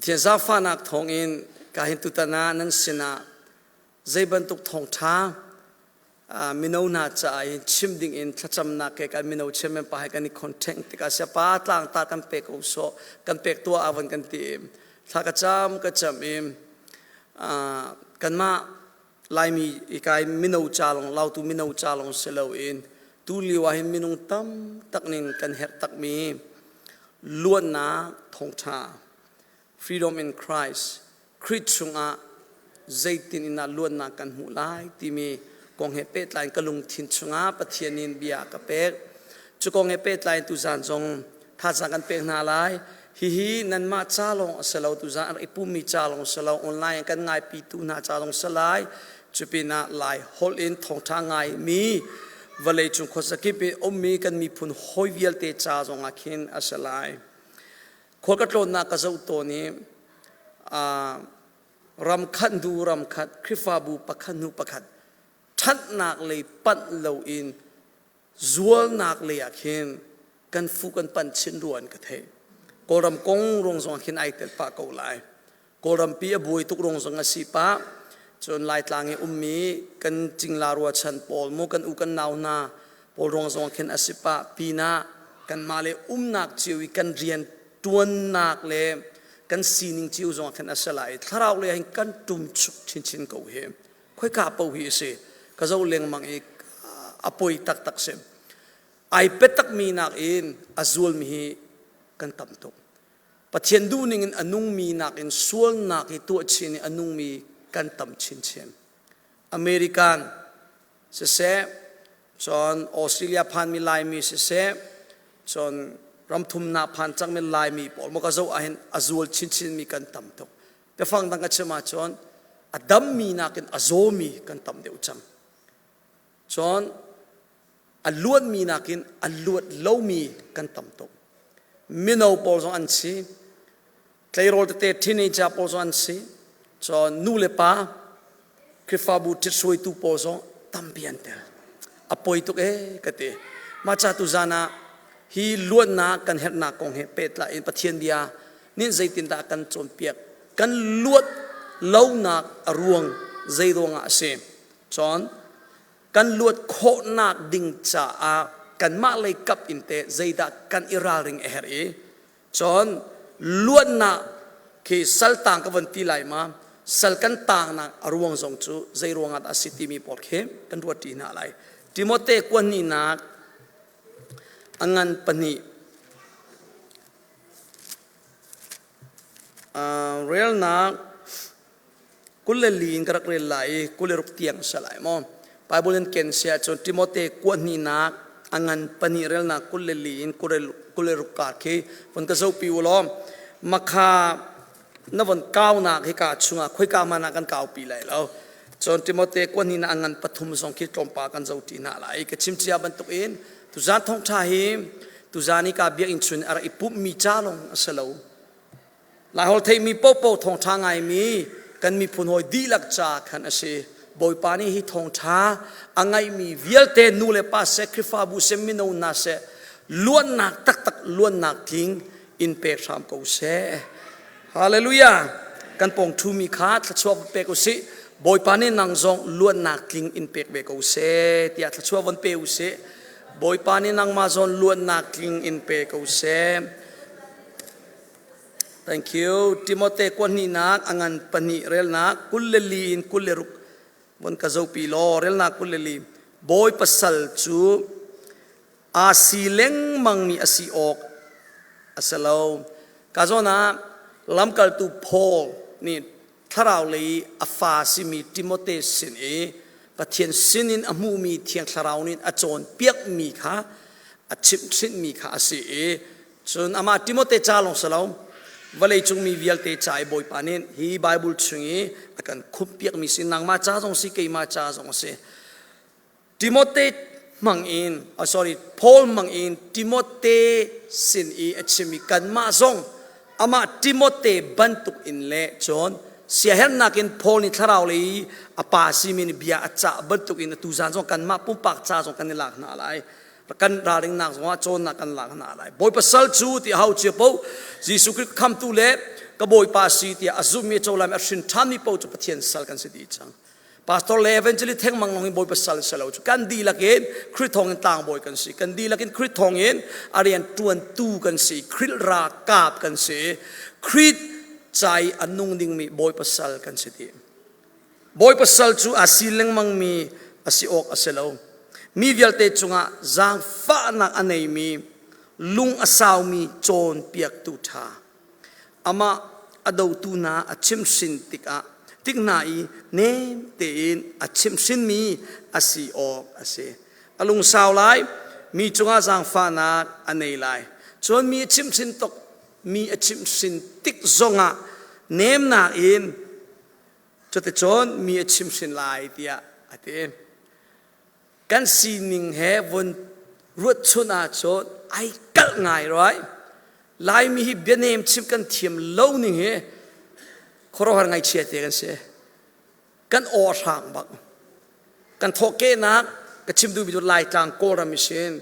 ทียนซาฟานักทองอินกาหินตุตนานั้นสินะใจบรรทุกทองท้ามินาวนาจ่ายชิมดิ่งอินทัชมนักเกกันมินาวเชื่อมไปให้กันนี่คอนเทนต์ที่กาเสียป้าต่างตากันเป็กอุโสกันเป็กตัวอาวันกันตีมถ้ากระจำอิมกันมาลายมีอีกายมินาวจาลงเราตูมินาวจาลงเสลาอินตูลิวาหิมินุงตั้มตักนินกันเฮตักมีล้วนนาทองท้า freedom in Christ คริสต์ชงอาใจตินอินาล้วนนากันหูไลที่มีกองเฮเป็ดไลน์กลุงทินชงอาปะเทียนินเบียกับเป็ดจุกองเฮเป็ดไลน์ตุจานจงท่าสังกันเป็ดนาไลฮินันมาจ้าลงสลาวตุจานอิปุมีจ้าลงสลาวออนไลน์กันง่ายปีตูนาจ้าลงสลายจุปีนาไลฮอลอินทองทางง่ายมีวันเลยจุงขอสักปีอมมีกันมีพุนหอยเวลเตจ้าจงอาคินสลายคนก็โดนนักกระสุนตัวนี้รำคันดูรำคัดคริฟาบูปักขันหูปักขัดชัดนักเลยปัดเหลาอินจวลนักเลยอาคินกันฟูกันปันชินรวนกันเทโกรำกงรงสงขินไอเตลปะเกาไลโกรำปีบุยทุกรงสงสีปะจนลายตลางมีกันจิงลารัวชันปอลโมกันอุกันนาวนาปอลรงสงขินอสิปะปีนากันมาเลยนักจิวิกันเรียนตัวนักเลยกันซีนิงจิวสงขินอสลายถ้าเราเลยให้กันตุ่มชุกชินเกาเหมค่อยกาเป่าหิเสก็จะเลี้ยงมังอีกอภัยตักเสมไอเป็ดตักมีนักอินอาจวลมีกันต่ำตกปัจเจียนดูนิ่งอนุงมีนักอินส่วนนักตัวชินอนุงมีกันต่ำชินเชมอเมริกันเสษจนออสเตรเลียพันมีลายมีเสษจนรำทุมนาพันจังมีลายมีปอลมก็จะอาเห็นอาจวลชินมีกันต่ำตกแต่ฟังดังกันเชมาจนอดัมมีนักอินอาโซมีกันต่ำเดียวจังจนอลวดมีนักินอลวดเล่ามีกันต่ำตกมินเอาปอลซอันซีใครรู้แต่ที่นี่จะปอลซอันซีจนนูเลป้าคริฟาบูติดสวยตูปอลซตั้มเปียนเตออภัยตุกกติมาจากตุจานะฮีล้วนนักกันเห็นนักกองเฮเป็ดละอินปะเทียนเดียนี่ใจตินตากันจนเปียกกันลวดเล่านักรวงใจรวงอาเซจนกันลวดโคนักดิ่งจ่ากันมาเลยกับอินเตใจดักกันอิราริงเอรีจนลวดนักคือสัลต่างกับวันที่ไหลมาสัลกันต่างนักรวงสงจูใจรวงอัตสิติมีปอดเข้มกันรวดที่นาไหลติโมเตกวนนี่นักอันปนีเรียลนักกุลลีนกระเรลไหลกุลรุกเตียงสลายมอไปบุญเกณฑ์เสียจนติโมเตกวนนี่นักอันปนีเรลนักกุลลีนกุลรุกกาดเควันกระเจ้าปิวล้อมมาคานวันก้าวนักให้กาชุงคุยกามานักกันก้าวปีไหลแล้วจนติโมเตกวนนี่นักอันปฐุมสงคิดตรงปากันเจ้าตีน่าไหลก็ชิมเชียบันตุอินตุจานทองชาหิมตุจานี่กาเบียอินชุนอะไรปุ๊บมีจ้าลงสลาวหลายคนที่มีโป๊ะทองชาไงมีกันมีผลหอยดีลักจากขันอาเซบอยปานี่ฮิทองชาอังไงมีเวลเตนูเลป้าเซคริฟาบุเซมิโนนาเซล้วนนักตักล้วนนักทิ้งอินเปกสามกูเซฮาเลลูยากันปองทูมีขาดชัวเปกุสิบอยปานี่นางจงล้วนนักทิ้งอินเปกเบกูเซที่อาชัววันเปกุสิบอยปานี่นางมาจงล้วนนักทิ้งอินเปกูเซthank you ติโมเตกวนนี่นักอันปนีเรลนักกุลลีนกุลรุกวันกะเจ้าปีโลเรลนักกุลลีบอยปัสสัลจูอาศิเลงมังมีอาศิออกอาสลาวกาโจนะลำกัลตูพอลนี่ถ้าเราเลยอาฟาซิมีติโมเตสินปะเทียนสินินอมูมีเทียงทาราวนินอาจอนเปียกมีค่ะอาชิมสินมีค่ะอาศิจนอามาติโมเตจาลงสลาววันเลยจงมีวิลเตจ่ายบ่อยปานินฮีไบเบิลช่วยกันคุปเปียกมีสินนางมาจ้าจงสิเกยมาจ้าจงเสติโมเตมังอินsorry พอลมังอินติโมเตสินอีชิมิกันมาจงอามาติโมเตบันตุกอินเล่จนเสียเห็นนักอินพอลนี่ทาราวเลยอาปาซิมินเบียจ้าบันตุกอินตุจานจงกันมาปุ่มปากจ้าจงกันนี่หลักนาอะไรกันราริงนักว่าโจนนักกันหลังนาอะไรบอยปัสสัลจูที่เขาเชื่อปูยิสุคริสต์คำตุเล่ กบอยปาสีเตียอซุมีโจลามอชินทามีปูจุปะเทียนสัลกันสิดีจังปาสตอร์เลเวนจลิเทงมังลงบอยปัสสัลเสลาจุกันดีละเกนคริตทองต่างบอยกันสิกันดีละเกนคริตทองเอ็นอารียนตวนตูกันสิคริตรากาบกันสิคริตใจอันนุ่งดิ่งมีบอยปัสสัลกันสิดีบอยปัสสัลจูอาศิเลงมังมีอาศิออกอาเสลามีเวลเตจุงะจางฟ้านักอันไหนมีลุงอาสาวมีโจนเปียกตูทาอามาอดาวตูนาอาชิมสินติกะติกนาอีเนมเตนอาชิมสินมีอาศิออกอาเสอลุงสาวไลมีจุงะจางฟ้านักอันไหนไลจนมีอาชิมสินตกมีอาชิมสินติกจงะเนมนาอินจุดจนมีอาชิมสินไลเดียอาเตกันสีนิงเฮวันรถชนาจนไอ้กัลง่ายร้อยลายมีฮิบเบเนมชิมกันเทียมเล่านิงเฮครอหันไงเชียเตกันเสียกันออทางบักกันทอกเกนักกันชิมดูวิจุลายจางโกรามิเชน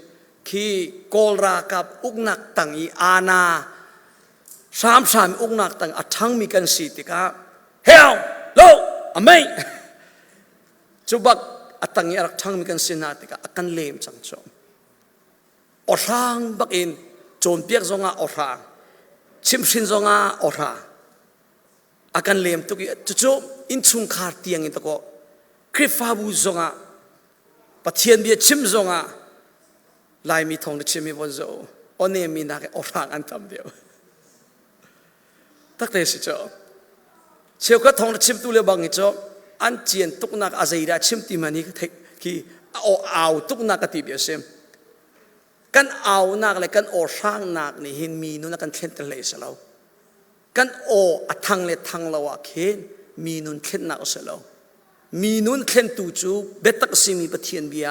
คีโกลรากับอุกนักตังอีอาณาสามอุกนักตังอัทั้งมีกันสีติกาเฮลโลอเมย์จุบักอัตังอีรักทั้งมีกันสินาติกากันเลมจังจอมอรางบักอินโจนเปียกจงอาอรางชิมชินจงอาอรางอากันเลมตุกิจุ่มอินชุงขาร์เตียงอินตะโกคริฟาบูจงอาปะเทียนเบียชิมจงอาลายมีทองชิมมีวันโจอเนมีนักอรางอันทำเดียวตักเตสิจอเชี่ยวก็ทองชิมตุเลบังอิจออันเจียนตุกนักอาศัยได้ชิมติมันนี่คีเอาตุกนักกติเบียเซมกันเอานักเลยกันโอสร้างนักนี่เห็นมีนู่นกันเข็นทะเลเสลากันโออัทังเลยทังเราอะเข็นมีนู่นเข็นนักเสลามีนู่นเข็นตูจูเบตักซิมีปะเทียนเบีย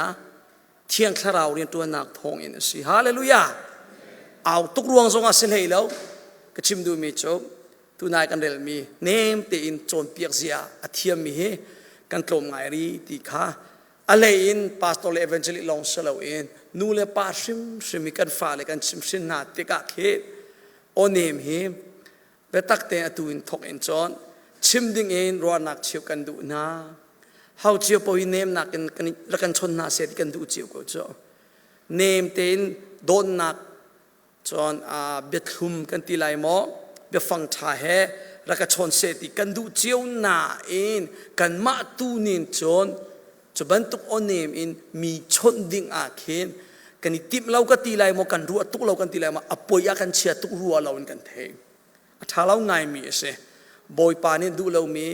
เทียงคลาราวเรียนตัวนักทองอินสิฮาเลลูยาเอาตุกรวงทรงอาศัยให้เราก็ชิมดูมีจบตัวนายกันเดลมีเนมเตอินโจนเปียกเสียอาเทียมมีเฮกันกลมไงรีตีขาอะไรอินพาสตอร์เลเวนเจลิลองเสลาอินนูเลปาชิมมีกันฟ้าเลกันชิมสินนาติกาเคโอเนมเฮเบตักเตอตูอินทอกอินจอนชิมดิ่งอินรัวนักเชียวกันดูนาเฮาเชียวพออินเนมนักกันรักันชนนาเสร็จกันดูเชียวก็จอเนมเตนโดนนักจอนเบ็ดลุมกันตีไลหมอเบฟังท่าเฮรักชนเสติกันดูเจียวนาอินกันมาตูนินจอนจะบรรทุกอเนมอินมีชนดิ่งอาเคนกันนี่ติมเราก็ตีไลหมอกันรัวตุกเรากันตีไลมาอปอยากันเชียตุกรัวเรากันเทงถ้าเราไงมีเสบอยปานิดูเรามี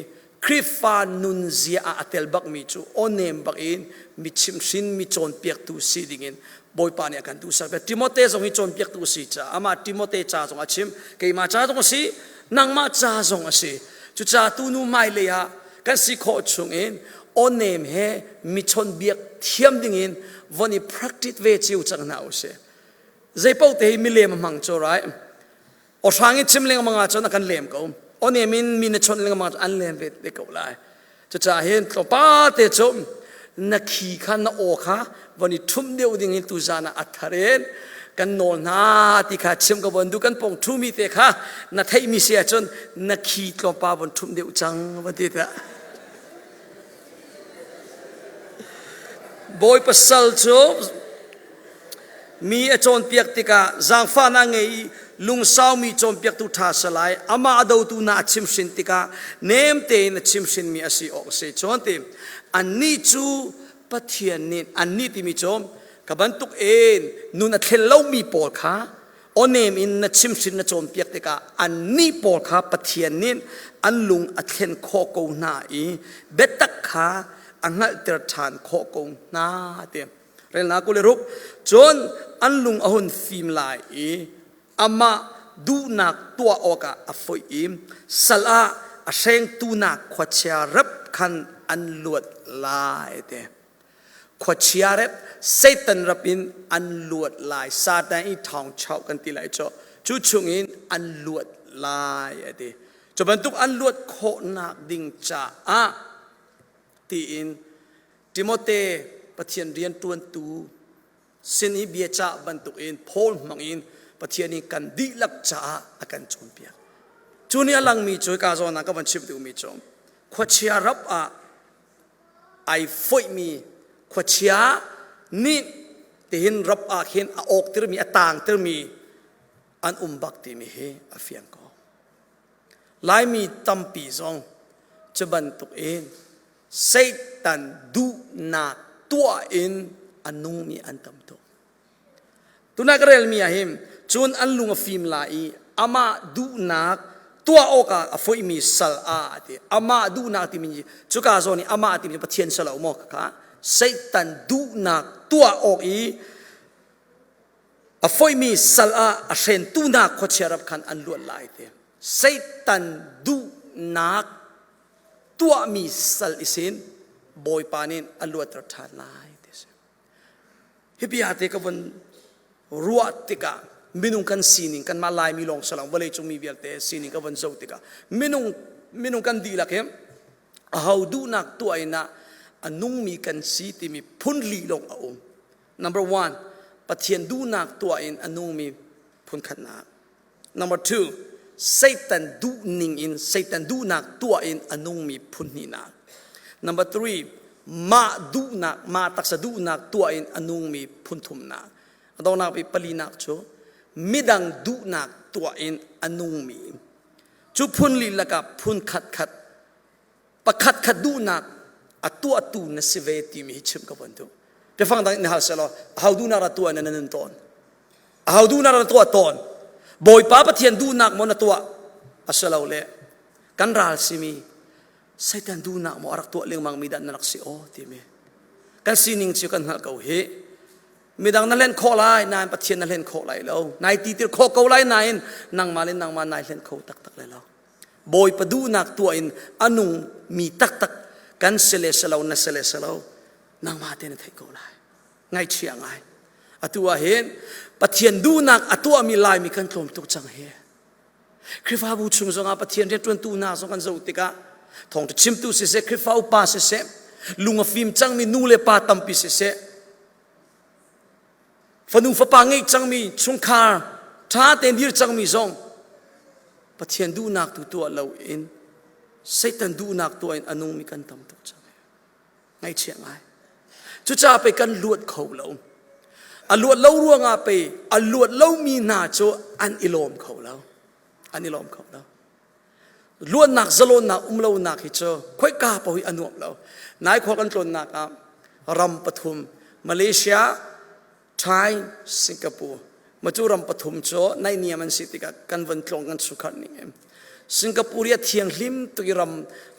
คริฟานุนเซียอาเตลบักมีจูอเนมบักอินมีชิมชินมีโจนเปียกตูซีดิ่งอินบอยปานี่กันดูสักติโมเตส่งให้โจนเปียกตูซีจ้าอามาติโมเตจ้าส่งอาชิมเกยมาจ้าส่งสินางมาจ้าส่งอาสิจุจ้าตูนูไม่เลยฮะกันสิโคชงอินอเนมเฮมีชนเบียกเทียมดิ่งอินวันนี้ practice เวจิวจังหนาวเสใจเป้าเตยมีเลมมังโจไรอช่างอิชิมเลงมังอาจนักกันเลมก็อเนมินมีนชนเลงมังอันเลมเวทเด็กก็ไลจะจ่าเห็นตัวป้าเตจมนักขี่ขันนักโอค่ะวันนี้ทุ่มเดียวดิ่งอินตุจานะอัฐเรนกันโนนาที่ข้าชิมกับวันดูกันปงทุ่มีเตค่ะนักไทยมีเสียจนนักขี่ตัวป้าวันทุ่มเดียวจังวันที่เตะบอยปัสสัลโจมีโจนเปียกติกาจางฟ้านังไงลุงสาวมีโจนเปียกตุท่าสลายอามาอดาวตูน่าชิมสินติกาเนมเตนชิมสินมีอาศัยออกเสียจนเต็มอันนี้จูปะเทียนนินอันนี้ที่มีโจมกับบันทุกเอ็นนุนเทลเลามีปอลค่ะอเนมอินชิมสินโจนเปียกติกาอันนี้ปอลค่ะปะเทียนนินอันลุงอัเทนโคโกนาอีเบตักค่ะอันนั้นเตระทานโคกงนาเตียมเรื่องนักกุเลรุกจนอันลุงอาหุนฟิมลายอามาดูนักตัวออกอาฟอยมสละอาเซงตูนักขวัชยารับคันอันลวดลายเตียขวัชยารับเซตันรับอินอันลวดลายซาตานอีทองเช่ากันตีไหลจ่อจุดชงอินอันลวดลายเตียจะบรรทุกอันลวดโคนักดิ่งจ่าตีอินติโมเตปะเทียนเรียนตวนตูสินอิเบียจ่าบรรทุกอินโพลมังอินปะเทียนนี้กันดีลักจ่าอากันชนเปียก จูนี่ลังมีช่วยกาโซนังก็บันชิบดูมีจงขวดเชียรับไอฝอยมีขวดเชียนี่ที่เห็นรับเห็นออกที่มีต่างที่มีอันบักที่มีเฮอเฟียงก็หลายมีตั้มปีซองจะบรรทุกเองเซตันดูนักตัวเองอันนุ่งมีอันตั้มตัวตุนักเรลมีอาหิมจนอันลุงฟิมลายอามาดูนักตัวโอกาฝอยมีสัลอาติอามาดูนักที่มีจุกาโซนี่อามาที่มีปะเทียนสลาวมอกค่ะเซตันดูนักตัวโอกฝอยมีสัลอาเซนตูนักขวดเชรับขันอันล้วนลายเตเซตันดูนักตัวมีสัลอิสินบอยปานินอันล้วนตรัสลายเตฮิบิอาเตกับวันรัวติกามินุงกันซีนิงกันมาลายมีลองสลองบเลยจงมีเบียร์เตซีนิงกับวันโจติกามินุงกันดีละเข้มเอาดูนักตัวไอ้น่ะอันนุ่งมีกันซีที่มีพุ่นลีลงเอา number one ปะเทียนดูนักตัวไอ้อันนุ่งมีพุ่นขันนัก number two Satanดูนิงอิน Satan ดูนักตัวไอ้อันนุ่งมีพุ่นนีนัก number three มาดูนักมาตักสะดูนักตัวไอ้อันนุ่งมีพุ่นทุมนักอันต้องนักไปปลีนักโจมิดังดูนักตัวเองอนุมีจุพุนลีละกับพุนขัดปะขัดดูนักตัวตูนสิเวติมีชิมกับวันตุแต่ฟังดังนี้ฮะสลอฮาวดูนักตัวนั้นตอนฮาวดูนักตัวตอนบอยป้าปะเทียนดูนักมันตัวอัสลาวเล่กันรัลสิมีไซตันดูนักมันรักตัวเลี้ยงมังมีดันนักสิโอติมีกันสินิงชิกันหักเอาเฮมีดังนั่นเล่นโคไลนายปะเทียนนั่นเล่นโคไลแล้วนายตีติโคเกาไลนายนั่งมาเล่นนั่งมานายเล่นโคตักเลยแล้วบอยประดูนักตัวอินอนุมีตักกันเสลสลาวนัสเสลสลาวนั่งมาเต้นไทยโคไลไงเชียงไงตัวเห็นปะเทียนดูนักตัวมีลายมีกันกลมตุกจังเฮคริฟาบูชุมสงอาปะเทียนเรียนตัวตูนาสงกันจะอุติกาทองชิมตุเสคริฟาอุปาเสลุงฟิมจังมีนูเลปาตัมปิเสฝนุฝปังเอกจังมีชุงคาท้าเต็นดีจังมีซองปะเทียนดูนักตัวเราเองเซตันดูนักตัวเองอนุมีกันทำตุกจังไงเชียงไงจุจ้าไปกันลวดเขาเราลวดเล่าร่วงไปลวดเล่ามีนาโจอันอิลอมเขาเราอันอิลอมเขาเราลวดนักสโลนักเล่านักฮิโจค่อยกาปะหุยอนุมเรานายขอกันตรนนักรำปฐุมมาเลเซียไทยสิงคโปร์มาจูรำปฐุมโจในเนียมันสิติกันวันตรงกันสุขันนี่สิงคโปร์เทียงลิมตุกิ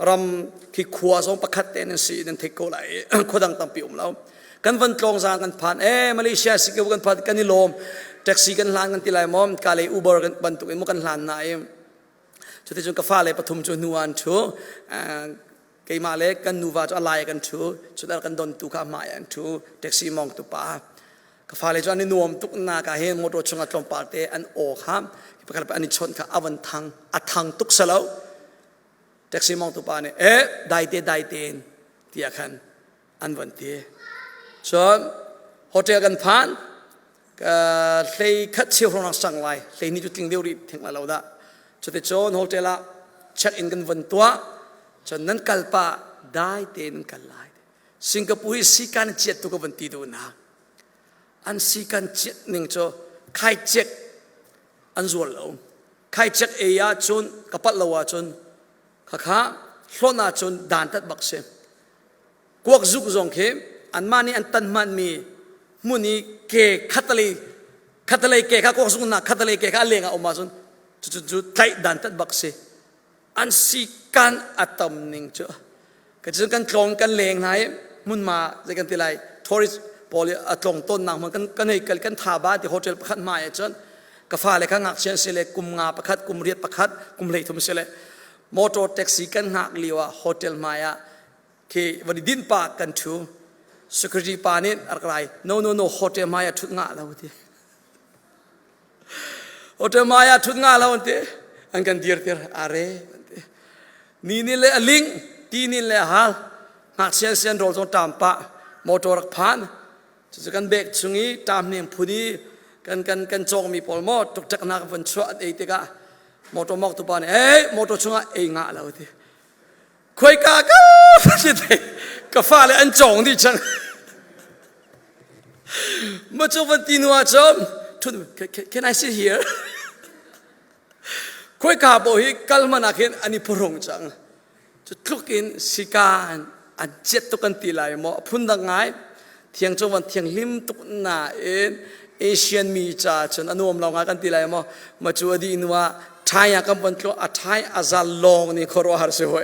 รำขี้ขวาสองประคัตเตนสีนันเทโกไลขดังตั้มปิ่มแล้วกันวันตรงสางกันผ่านมาเลเซียสิงคโปร์กันผ่านกันนิลมแท็กซี่กันลานกันติไลมอมกาเลอูเบอร์กันบรรทุกมุกันลานนายจุดที่จุดกาฟ้าเลยปฐุมโจนัวนโจเกี่ยมาเลยกันนูวาโจอะไรกันโจจุดนั้นกันดนตุกามาอย่างโจแท็กซี่มองตุป้ากฟ้าเลยจวนนี่นวมตุกนาคาเฮมอเตอร์ชงอัตลมปาร์เตอันโอข้ามที่ประกาศเป็นอันนี้ชนข้าอวันทังตุกสลาวแท็กซี่มองตุป้าเนี่ยได้เตนที่อาคารอันวันเตจนโฮเทลกันผ่านก็เลยคัดเชี่ยวของนักสั่งไล่เลยนี่จุดทิ้งเดียวรีทิ้งมาเราได้จนที่จนโฮเทลละเช็คอินกันวันตัวจนนั้นกัลปะได้เตนกันไล่สิงคโปร์สิการเจ็ดตุกวันตีดูนะอันสิกันเจ็ดหนึ่งโจใครเจ็กอันส่วนเราใครเจ็กเอียจนกับปัดเราจนข้าล้นอาจนด่านตัดบักเซกวกจุกจงเข้มอันมานี่อันตันมันมีมุนีเกขัดเลยเกข้ากวกจุกนักขัดเลยเกข้าเลี้ยงเอามาจนจุดไต่ด่านตัดบักเซอันสิกันอัตมหนึ่งโจก็จะกันตรงกันเลี้ยงไหนมุนมาจะกันที่ไรทัวริสพอเลยตรงต้นนางมันกันให้กันท่าบ้านที่โฮเทลประคัตมาจนกาฟ้าเลยข้างหักเชียนเสลกุมงาประคัตกุมเรียดประคัตกุมเลยทุ่มเสลมอเตอร์แท็กซี่กันหักเลียวโฮเทลมายาที่วันดินปากันชูsecurity ปานิดอะไร no โฮเทลมายาทุกงาแล้วทีโฮเทลมายาทุกงาแล้วทีอันกันเดียร์อะไรนี่เลยลิงที่นี่เลยฮัลหักเชียนโรลตรงตามปะมอเตอร์ผ่านจะกันเบรกช่วงนี้ตามเนี่ยผู้นี้กันจงมีพอลมอตกจากนักบัญชาเอติกา มอตมอกตุปานมอตชงะงะแล้วทีคุยกากะสิเตกะฟ้าเลยอันจงที่จังมาจวันตีนัวจอม can I sit here คุยกาบอกให้กัลมานักเห็นอันนี้พรองจังจะทุกอินสิการอันเจ็ดตุกันตีลายมอพุ่นดังไงเที่ยงจวันเที่ยงลิมตุกนาเอเชียนมีจ่าจนอนุมเรางานกันตีลายมอมาจวดีนัวไทยกันบนตัวไทยอาซาลองนี่ขอรัวหาเสียไว้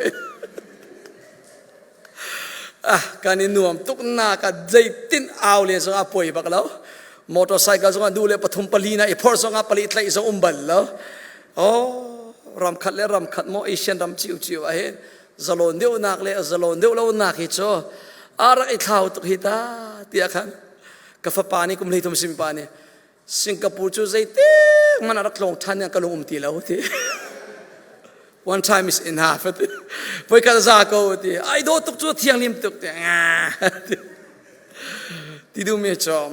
การนินวมตุกนากัดใจตินเอาเลยสงอาป่วยบักแล้วมอเตอร์ไซค์ก็สงอาดูเลยปฐมปลีนะไอ้พอสงอาปลีทเลยสงบัลแล้วโอ้รำขัดเลยรำขัดมอเอเชียนรำจิ๋วไอ้จะลอนเดียวนักเลยจะลอนเดียวแล้วนักฮิตโชอะไรไอ้ข่าวตุกฮิตาเตียขันกาแฟปานี่กุมเลยทุ่มสิมปานี่สิงคโปร์จูใจเต้มันรักลงทันยังกลงตีแล้วที one time is enough พอยกันซาโกทีไอ้โดตุกจูเที่ยงลิมตุกเตียที่ดูไม่จอม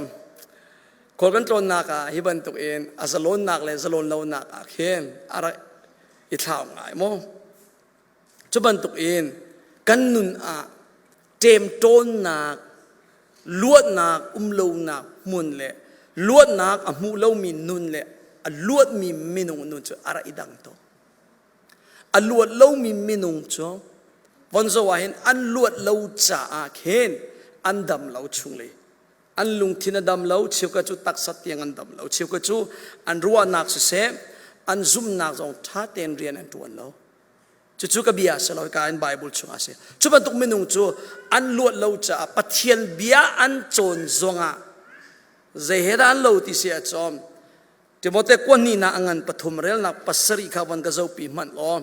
คนกันตรนนักอ่ะฮิบันตุกเองอาจจะล้นนักเลยจะล้นเรานักอ่ะเห็นอะไรอีท่าไงมั้งจุบันตุกเองกันนุนอ่ะเจมต้นนักลวดนักเลวนักมุนเลยลวดนักมูเลวมีนุนเลยลวดมีมินุนุนจะอะไรดังโตอันลวดเลวมีมินุงจ้ะวันสวาเห็นอันลวดเลวจ่าเห็นอันดำเลวชุงเลยอันลุงทินดำเลวเชี่ยวกระจูตักสัตยังอันดำเลวเชี่ยวกระจูอันรัวนักเสียอันซุ่มนักจงท้าเต้นเรียนอันตัวเลวจู่ๆก็เบียสลอยการไบเบิลชุงอาเสียจู่บันตุกมินุงจู่อันลวดเลวจ่าปะเทียนเบียอันโจนจงอ่ะเจเหรันเลวที่เสียจอมที่มอเตกวนนี่นะอันปฐมเรื่องนักปัสสริขาวันก็จะปีมันล้อ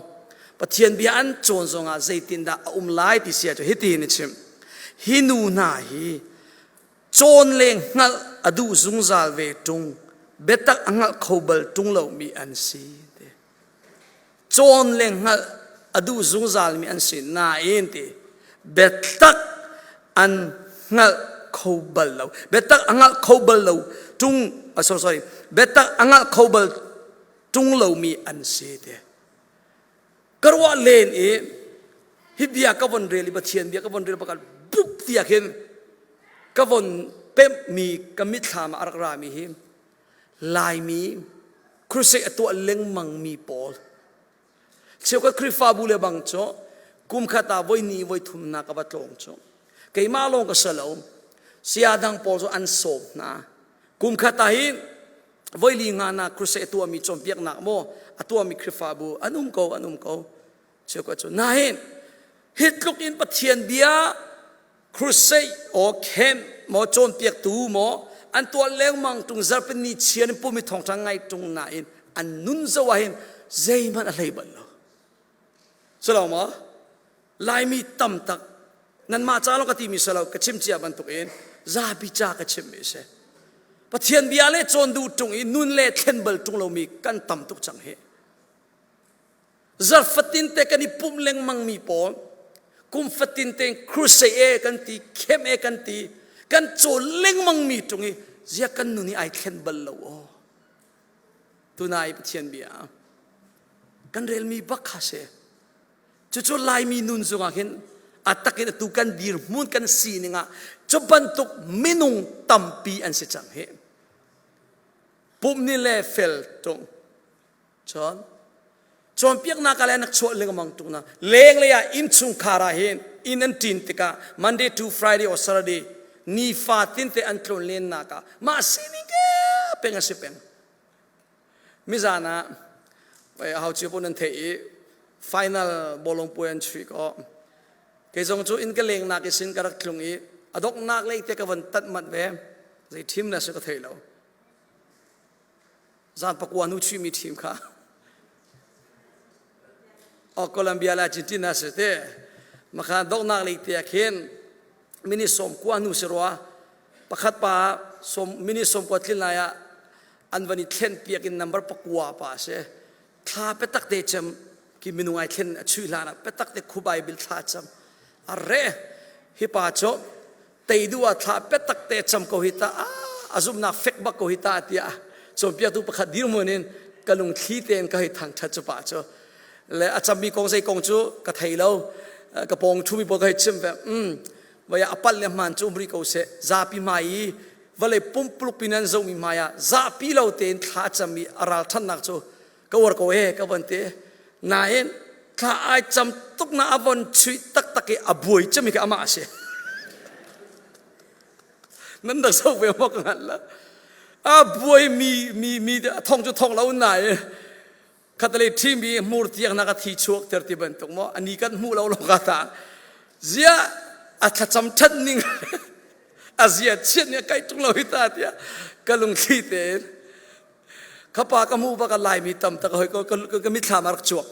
ปะเทียนเบียอันโจนจงอ่ะเจตินดาไลที่เสียจู่ฮิตีนิชิมฮินูนาฮีโจนเลงงัลอดูซุงซาลเวตุงเบตักงัลเขาเบลตุงเลวมีอันซีโจนเลงงัลอดูซุงซาลมีอันซีน่าเอ็นตีเบตักอันงัลเขาเบลเลวเบตักงัลเขาเบลเลวตุงsorry เบตักงัลเขาเบลตุงเลวมีอันซีเดกระว่าเลนฮิบยากับวันเรลิบัตเชียนเบียกับวันเรลิบักปุ๊บเตียเห็นกับวันเป็มมีกมิถามอารักรามีหิมลายมีครุเซตัวเล็งมังมีปอลเชื่อว่าคริฟาบุเลบังโจกุมขัดตาไว้นี่ไว้ทุ่มนักบัตรลงโจเกี่ยมาลงก็สลาวเสียดังปอลโจอันโศกนะกุมขัดตาหินไว้ลีงานาครุเซตัวมีจอมเปียกนักโมตัวมีคริฟาบุอันนุ่มเขาเชื่อว่าโจน่าเห็นฮิตลุกอินปะเทียนเบียครุเซโอเข้มหมอโจมเปียกตูหมออันตัวเลี้ยงมังตรงซาเป็นนิเชียนปุ่มมีทองทางไงตรงไหนอันนุนสวาเห็นใจมันอะไรบ้างล่ะสลาวมาลายมีตั้มตักนั่นมาจ้าลงกติมีสลาวกระชิมเจียบันตุกเองซาบิจากระชิมไม่ใช่ปะเทียนเบียเล่โจนดูตรงอินนุนเล่เทนเบลตรงเรามีกันตั้มตุกจังเหซาฟัตินเตกันนี่ปุ่มเลี้ยงมังมีปอนกุมฟัตินเตงครูเซกันตีเข้มกันตีกันโจเล็งมังมีตรงนี้เสียกันนุนี่ไอเคนเบลล์โอตัวนายเทียนเบียกันเรลมีบักฮาเซจู่ๆลายมีนุนจงอาเห็นอัตตะกินตุกันดีร์มุนกันซีนิงะจบันตุกมินุงตัมปีอันเสจังเฮปุ่มนี่เลเฟลตรงจอมเปียกนักอะไรนักโชว์เรื่องมังตุนะเลี้ยงเลยอะอินชุงคาราเห็นอินอันตินติกา Monday to Friday or Saturday นี่ฟาตินเตอันตรนเล่นนักมาสินิเกเป็นอะไรเป็นมิจานะไปเอาชีพนั้นเทอี final บอลลงปุยอันชีก็เกี่ยงจูอินก็เลี้ยงนักสินกระดักตรงนี้อดอกนักเลยเตกวันตัดมัดเว้ใจทีมน่ะสุดก็เทแล้วจานปกวานุชีมีทีมค่ะโคลัมเบียและอาร์เจนตินาเสร็จมาขันดอกนักเลยเตียเข็นมินิสมกวานุสรัวประคัดป่าสมมินิสมกวาดลินลายอันวันนี้เข็นเปียกินนัมเบอร์ปกวาป่าเสท้าเป็ดตักเดชมกิมินุไอเข็นช่วยลานะเป็ดตักเดคุบายบิลท้าจำอะไรฮิปาโจเตยดูว่าท้าเป็ดตักเดชมโคหิตาอาซุมนาเฟกบักโคหิตาเตียสมเปียตุประคัดดิรมุนิน กะลุงขี้เตียนก็ให้ทางชัดจุบะจ้ะและอาจจะมีกองใจกองจูกะไทยเรากระปองชูมีบอกให้ชิมแบบว่าอย่าปัลเลมันจูบริโกเสซาปิมาอีว่าเลยปุ่มปลุกปินันจะมีมายาซาปิเราเตียนท้าจะมีอาราทันนักจูก็วอร์ก็ก็วันเตนายถ้าไอจำตุกนาวันชุยตักตักอบุยจะมีกับอามาเสนั่นดักสู้ไปมากงั้นละบุยมีท่องจุดท่องเราไหนขัดเลยที่มีมูรติอย่างนักที่ชวกเตอร์ติบันตรงมั้งอันนี้กันมูเราลงกาตาเสียอาจจะจำชัดนิ่งอาเซียเช่นเนี่ยใกล้ตรงเราหิตาเดียก็ลงขี้เตนข้าปากมูปากลายมีตำตะก็ก็มิถามารักจวก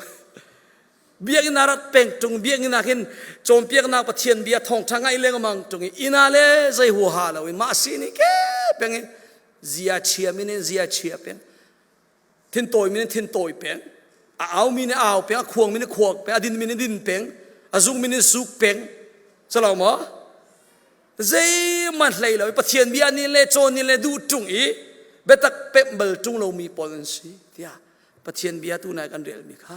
เบียกินารักเป่งจงเบียกินาเห็นโจมเปียกนาปะเทียนเบียทองทางไงเลี้ยงมังจงอินาเลใจหัวหาเราอิมาสีนี่แก่เป่งเสียเชียมินเสียเชียเป่งทินโตยมินทินโตยเป่งเอามินเอาเป่งขวงมินขวงเป่งดินมินดินเป่งอาซุกมินซุกเป่งสลาวมั้งใจมันเลยเราปะเทียนเบียนี่เลยโจนี่เลยดูจงอีเบตักเป็มเบลจงเรามีพลังสีเดียปะเทียนเบียตัวไหนกันเรียลมีค่ะ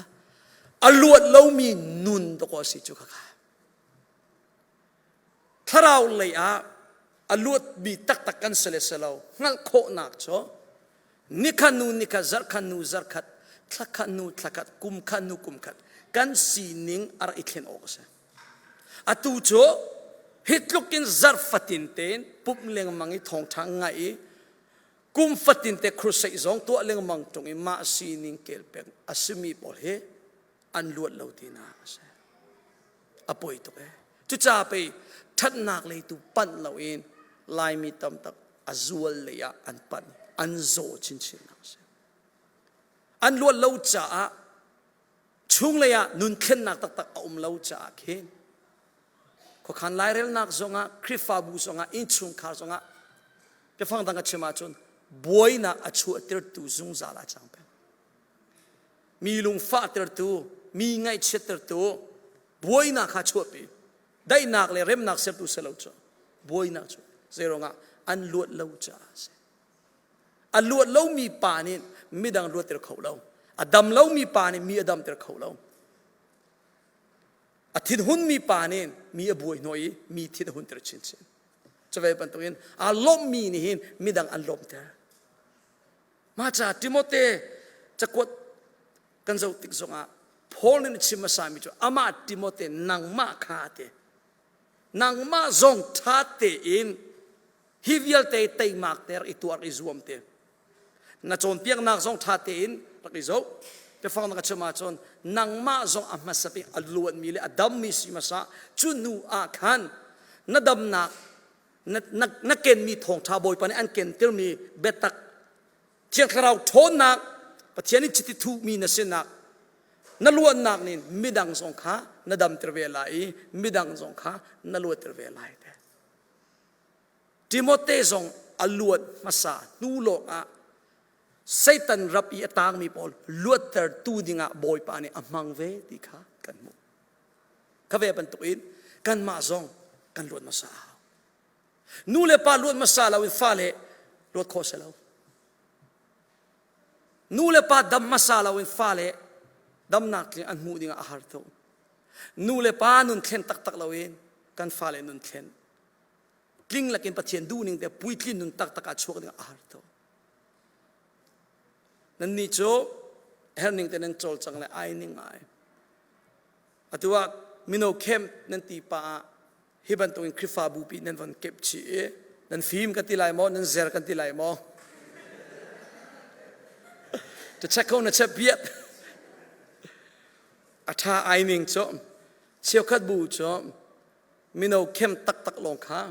อลวดเรามีนุนตะกอสิจุกค่ะถ้าเราเลยอลวดมีตักกันเสลเสลางั้นโคนักจ้ะนิคันูนิคาซัรคันูซัรคัดทลักคันูทลักคัดกุมคันูกุมคัดกันสีนิงอาร์อิเคนออกเสอตูจ้ะฮิตลุกินซัรฟัตินเตนปุ๊บเลี้ยงมังอีทองทางไงกุมฟัตินเตครุสไซซองตัวเลี้ยงมังจงอีมาสีนิงเกลเปงอาสมีบอลเฮอันลวดเราตีนาเสอป่วยตัวจุจ่าไปทัดนักเลยตุปั่นเราเองลายมีตำตักอจวลเลยอันปั่นอันโจชินชินนักเสอันลวดเราจ่าช่วงเลยนุนเข็นนักตักเราจ่าเข็นขขันลายเรื่องนักซงคริฟาบูซงอินชุงคาซงจะฟังดังกับเชมาจนบวยนักอชัวเตอร์ตูซุงซาลาจังเป็นมีลุงฟ้าเตอร์ตูมีไงเชิดเตอร์ตูบวยนักข้าชัวปีได้นักเลยเริ่มนักเสพตูเสลาจ้ะบวยนักชัวเซโรงอันลวดเราจ้าอันลวดเรามีป่านี่มีดังลวดเตอร์เขาเราอดำเรามีป่านี่มีอดำเตอร์เขาเราอาทิตย์หุ่นมีป่านี่มีอบวยหน่อยมีทิตย์หุ่นเตอร์ชินชินจะไปเป็นตัวเองอารมณ์มีนี่หินมีดังอารมณ์เตอร์มาจากติโมเตจะกดกันจะติดสงะพอลนี่ชิมสามีจ้ะอามาติโมเตนังมาคาเตนังมาซงทัดเตอินฮิวิลเตเตมากเตอร์อิตัวอิซวมเตน่าจนเพียงนักซงทัดเตอินรักอิโซจะฟังนักชิมจนนังมาซงอามาสเปอลวนมีเลอดัมมิสิมาซาจุนูอาคันนัดดำนักเกณฑ์มีทองชาบอยปานอันเกณฑ์ที่มีเบตักเที่ยงเราโทนนักปะเทียนิจิตทุมีนเสนักนลวนนักนี่มิดังสงขานัดดำตรเวลามิดังสงขานลวดตรเวลาเตติโมเตสงอลวดมาสานูโลกไซตันรับอีตางมีปอลลวดตรตูดิงบอยปานี่อมังเวติขากันมุข้าเวปันตุอินกันมาซงกันลวดมาสานูเลปาลวดมาสาลาวิฟาเลลวดโคเสลานูเลปาดัมมาสาลาวิฟาเลดัมนักอันมูดิงอาหารโตนูเลปานุนเข็นตักลาวินกันฟาเลนุนเข็นกลิ้งลักินปะเทียนดูนิงแต่ปุยกลิ้นนุนตักอาชวกดิงอาหารโตนั่นนี่โจเฮนิงแต่นั่นโจลจังเลยไอ้นิงไงอัตัวมิโนเข้มนั่นตีปาฮิบันตรงคริฟาบูปีนั่นวันเก็บชีนั่นฟิล์มกันตีไลมอนั่นเซร์กันตีไลมอจะเช็คเขานะเช็คเบียดอาชาไอนิงจ้ะเชี่ยวขัดบูจ้ะมิโนเข้มตักลงข้า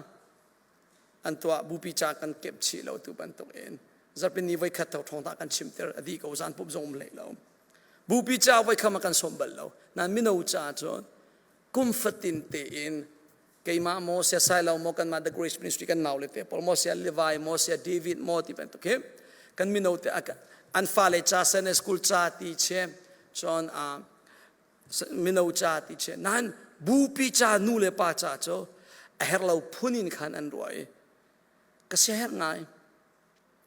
อันตัวบูปีจากกันเก็บชีเราตัวบันตรงเองจะเป็นนิวัยขัดเท่าทองตากันชิมเตอร์อดีตก็จานปุ๊บส่งเลยเราบูปีจาไว้ข้ามากันสมบัติเรานั่นมิโนจ่าจ้ะกุมฟัตินเตอินเกี่ยมาโมเสสไซเราโมกันมา The Grace Ministry กันน่าเลยเตะพอโมเสสเลวายโมเสสเดวิดโมที่เป็นตัวเข้มกันมิโนเตะอันฟาเลจ่าเซนสกูลจ่าที่เช่นจอนมิโนจ่าที่เช่นนั่นบูปีจ่านูเลป้าจ่าจ้ะเฮเราพูนินขันอันรวยก็เสียง่าย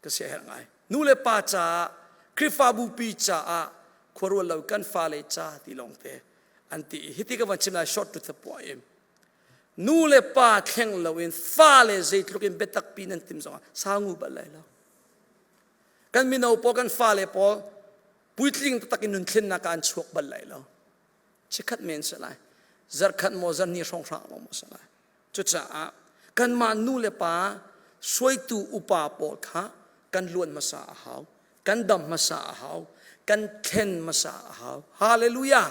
ก็เสียง่ายนูเลป้าจ่า คริฟาบูปีจ้าขวรวเรากันฟ้าเลยจ้าที่ลงเตอันที่ฮิติกวันชิมนาช็อตตุตะปอยนูเลป้าแข่งเราเองฟ้าเลยใจลูกเองเบตักปีนันติมสองสางูบัลเลยแล้วกันมีนาอุปกันฟ้าเลยพอปุยลิงตักินุนขึ้นนักการชกบัลเลยแล้วชิคัดเมนสลายจัดขัดโมจันนี่ส่งสามโมสลายจุดจ้ากันมานูเลป้าช่วยตูอุปาปอดค่ะกันล้วนมาสาหาวกันดำมาสาหาวกันเข็นมาสาหาวฮาเลลูยา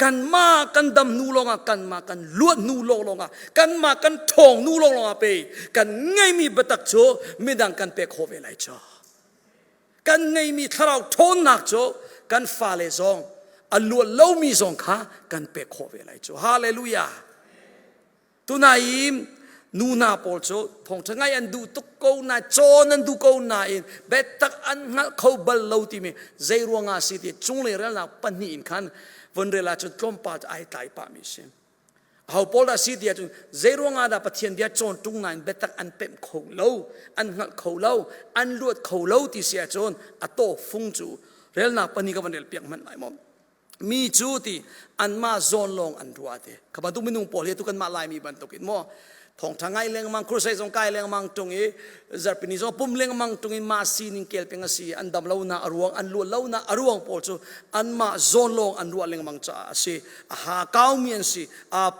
กันมากันดำนูลงอ่ะกันมากันล้วนนูลงอ่ะกันมากันทองนูลงอ่ะไปกันไงมีบัตักโจไม่ดังกันเปกโคเวไลจ้ากันไงมีทาราวทนนักโจกันฟาเลซองอัลล้วนเล่ามีซองค่ะกันเปกโคเวไลจ้าฮาเลลูยาตุนายมนูนาปอลโจพงทั้งไงอันดูตุกโกนาโจนันดูโกนาอินเบตักอันงัเขาบัลลาวติเมใจรวงอาสิที่จงเลยเรื่องปัญญินขันวันเวลาจุดกลมปาดไอตายปามิเชเอาพอลาสิที่จุดใจรวงอาดาปะเทียนเดียจนตรงนั้นเบตักอันเป็มเขาเล่าอันงัเขาเล่าอันลวดเขาเล่าที่เสียจนอัตโตฟุงจูเรื่องนักปัญญิกับวันเดลเปียกมันไหลมอมมีจูที่อันมาโซนลงอันรัวเตะขบันตุมินุงปอลเฮตุกันมาลายมีบันตุกินมอพงทั้งไงเลี้ยงมังครูใส่สงไก่เลี้ยงมังตรงนี้จับปีนี้สงปุ่มเลี้ยงมังตรงนี้มาซีนิงเกลเป็นสีอันดำเล่าหน้าอรวงอันล้วนเล่าหน้าอรวงปอลจูอันมาโซนลงอันรัวเลี้ยงมังจ้าสีหาก้าวมีอันสี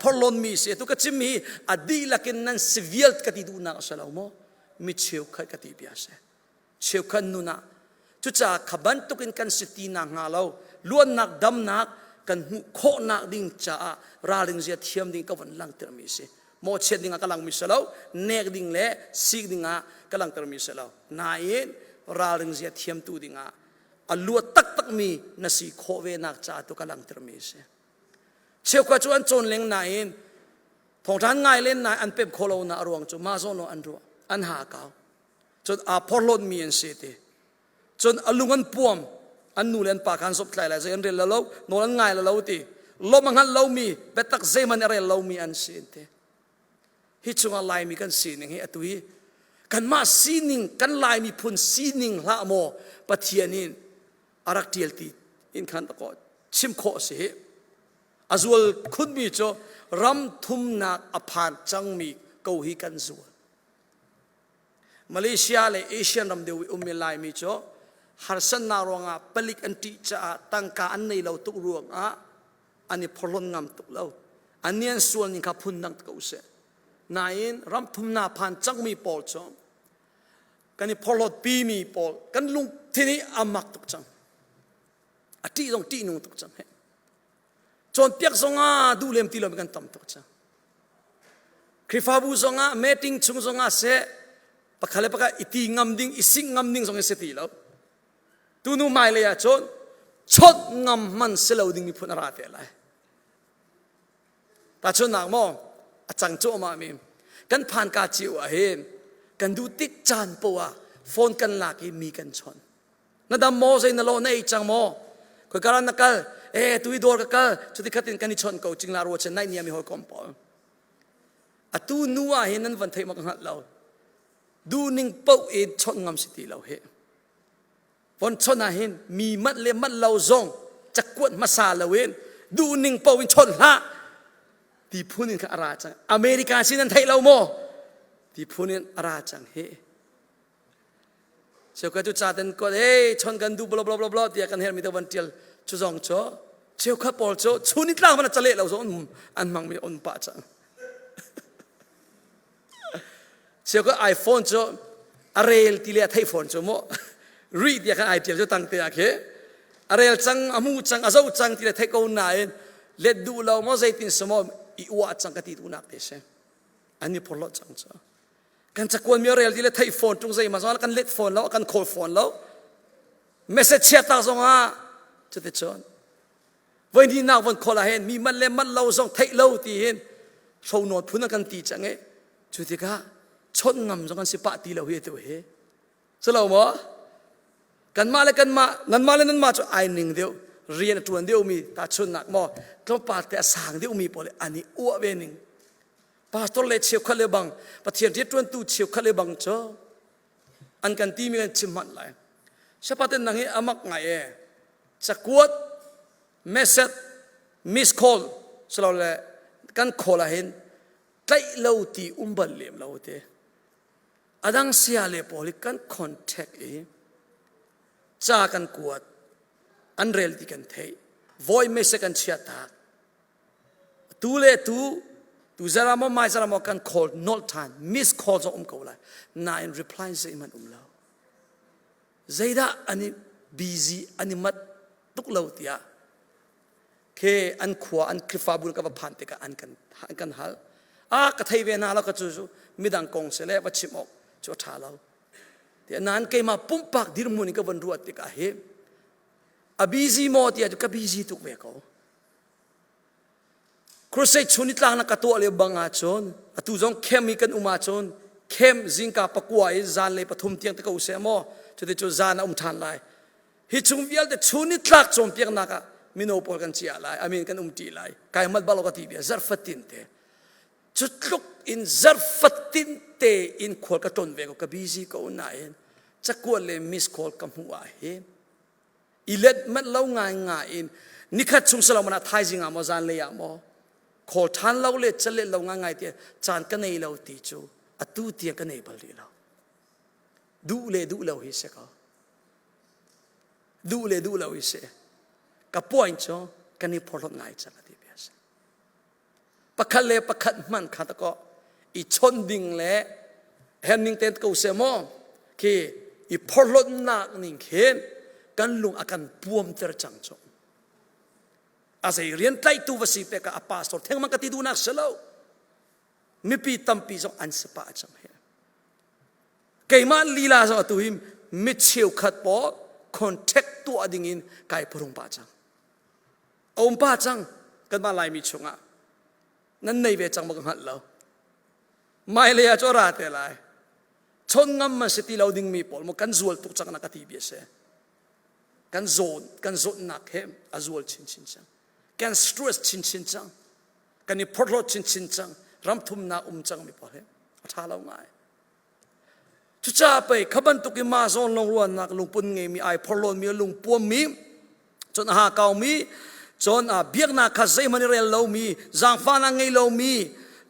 พอลอนมีสีทุกข์จิมมีอดีลักนั้นสิวิลกติดูนักสลาวโมมิเชียวขัดกติบิอาเสเชียวขันนุนะจุดจ้าขบันตุกินกันสิตีนักงาเล่าล้วนนักดำนักกันโคนักดิ่งจ้าราลิงเสียเทียมดิ่งกับวันลังเตอร์มีสีโมเชดิ่งกำลังมีเสลาเนกดิ่งเล่สิกดิ่งกำลังเตอร์มีเสลานายราลิงเสียเทียมตูดิ่งอัลลัวตักมีนสีโคเวนักจ้าตุกำลังเตอร์มีเสเชี่ยวกว่าจวนจนเลี้ยงนายพงท่านง่ายเล่นนายอันเป็นโคโลนาอรวงจุมาโซโนอันรัวอันหาเกาจนพอลอนมีอันเสตจนอลุงอันปวมอันนูเล่นปากคันศพไหลไหลเสียนเรียนแล้วโนนง่ายแล้วตีลมหันเรามีเบตักเซมันอะไรเรามีอันเสตฮิตจงอะไรมีกันสีหนึ่งให้ตุยกันมาสีหนึ่งกันลายมีพุ่นสีหนึ่งละโมปะเทียนินอารักเดียลตีอินขันตะกอชิมโคสิอาจวลคุณมีโจรำทุ่มนักอภานจังมีเกาฮิกันจวลมาเลเซียและเอเชียรำเดียวมีลายมีโจฮาร์สันนารวงผลิกอันติจะตั้งการอันในเราตุกรวงอันนี้พลนงามตุกเราอันนี้ส่วนนี้ขับพุ่นนักเกาเสนายรำทุ่มนาผ่านจังมีปอลจอมกันนี่พลดปีมีปอลกันลุงที่นี่อามักตุกจังอดีตรงที่นุ่งตุกจังเฮจนเปียกสงดูเล่มที่เราเป็นกันตั้มตุกจังคริฟาบูสงเมติงชุงสงเสปะคาเลปะกะอิตีงามดิ้งอิสิงงามดิ้งสงเสตีแล้วตูนูไม่เลยจนชดงามมันเสลาดิ้งมีพุนราเตลัยแต่ชนนักมองจังโจมามีกันผ่านกาจิวเห็นกันดูติดจานปัวโฟนกันหลักมีกันชนนั่นดำโมใจนั่นโลในจังโมคุยกันนักกันตุยดอร์กันจุดที่ขัดกันนิชนเขาจริงลารัวเช่นนั้นเนี่ยมีหัวคอมปอตูนัวเห็นนั้นวันไทยมากันหัดเราดูนิ่งเป้าเอ็นชนงามสิทธิเราเห็นวันชนน่ะเห็นมีมัดเลี้ยมัดเราซองจักรวดมาซาเราเห็นดูนิ่งเป้าเอ็นชนละที่พูนินอาราจังอเมริกาสินันไทยเราโมที่พูนินอาราจังเฮเจ้าก็จุดจ่าเต็นก็ชนกันดูบลบลที่กันเห็นมีแต่วันเดียวจุดจงโจเจ้าข้าปอลโจชุนิดล่างมันจะเละเราสอนอันมังมีอนป่าจังเจ้าก็ไอโฟนโจอะไรที่เลี้ยไทยโฟนโจโมรีดกันไอเดียโจตั้งเตียกเฮอะไรจังอามูจังอาเจ้าจังที่เลี้ยไทยก็น่าเองเล็ดดูเราโมใจตินสมออีวัดจังกติดูนักเดชอันนี้พลจังจ้ากันจะควรมีอะไรที่เล็ดไทยโฟนตรงใจมาสอนกันเล็ดโฟนแล้วกันโคลโฟนแล้วเมสเซจเชียร์ตาส่งจะได้ชนวันนี้นักวันโคลาเห็นมีมันเล่มันเราส่งไทยเราตีเห็นชาวนวดพูนกันตีจังจุดที่ก้าชนงำส่งกันสิปะตีเราเฮตัวเฮสลาวมั้กันมาเลยกันมานั้นมาเลยนั้นมาจะไอหนึ่งเดียวเรียนตัวเดียวมีตาชนหนักมอก็ปาแต่สางเดียวมีพอเลยอันนี้อ้วเวนิงปาตัวเล็กเชียวขเลบังปะเทียนที่ตัวตู้เชียวขเลบังเจ้าอันกันตีมีกันชิมมันไหล sepatin nangi amak ngai chakuat message miss call selalu kan call ahin kai lauti umbal lem laute adang siale poli kan contact cha kan kuat unreal ti kan thei voice message kan chiata tu le tu zara mo mai zara mo kan call not time miss call zo ko la na in reply se man lo zaida ani busy ani mat tuk lautia ke an khwa an krifabul ka phan te ka an kan hal ka thei ve na la ka chu midang kong se le wachimo cho tha lo te nan ke ma pumpak dirmuni ka van ruat te ka he a busy mo ti ka busy tuk ve ko crusade chunit lang na kato le banga chon atu jong khem kan uma chon khem jingka pakwai zan le pathum tiang te ko se mo chute chu zan than lai hi chung vial te chunit lak chom piak na ka mino por kan chia lai amin kan ti lai kai mat balo ka ti bia zarfatin te chutluk in zarfatin te in khol ka ton ve ko ka busy ko na en chakwa le miss call kam huwa he ilet mat lo nga in nikhat chung sala mana thai jinga mo zan le ya mo khol than lo le chale lo nga ngai te chan ka nei lo ti chu atu ti ka nei bal ri lo du lo hi se ka du lo hi se ka point cho ka ni phorot ngai cha ti bia se pakhat man kha ta ko I chon ding le henning ten ko se mo ki I phorot nak ning khen kan lung akan puam ter chang cho asai rian tai tu wasi pe ka pastor theng man ka ti du nak selo mi pi tampi zo an se pa chang he kai man lila zo tu him mi cheu khat po contact tu ading in kai phurung pa chang om pa chang kan ma lai mi chunga nan nei ve chang ma kan hat lo mai le ya cho ra te lai chon ngam ma se ti lo ding mi pol mo kan zual tuk chang na ka ti bi se kan zon nak hem azul chin chang kan stress chin chang kan ni phorlo chin chang ram thum na chang mi pol he tha lo ngai chu cha pe khaban tu ki ma zon long ruan nak lung pun nge mi ai phorlo mi lung puam mi chon ha kaw mi chon a biak na kha zai mani rel lo mi zang fa na ngei lo mi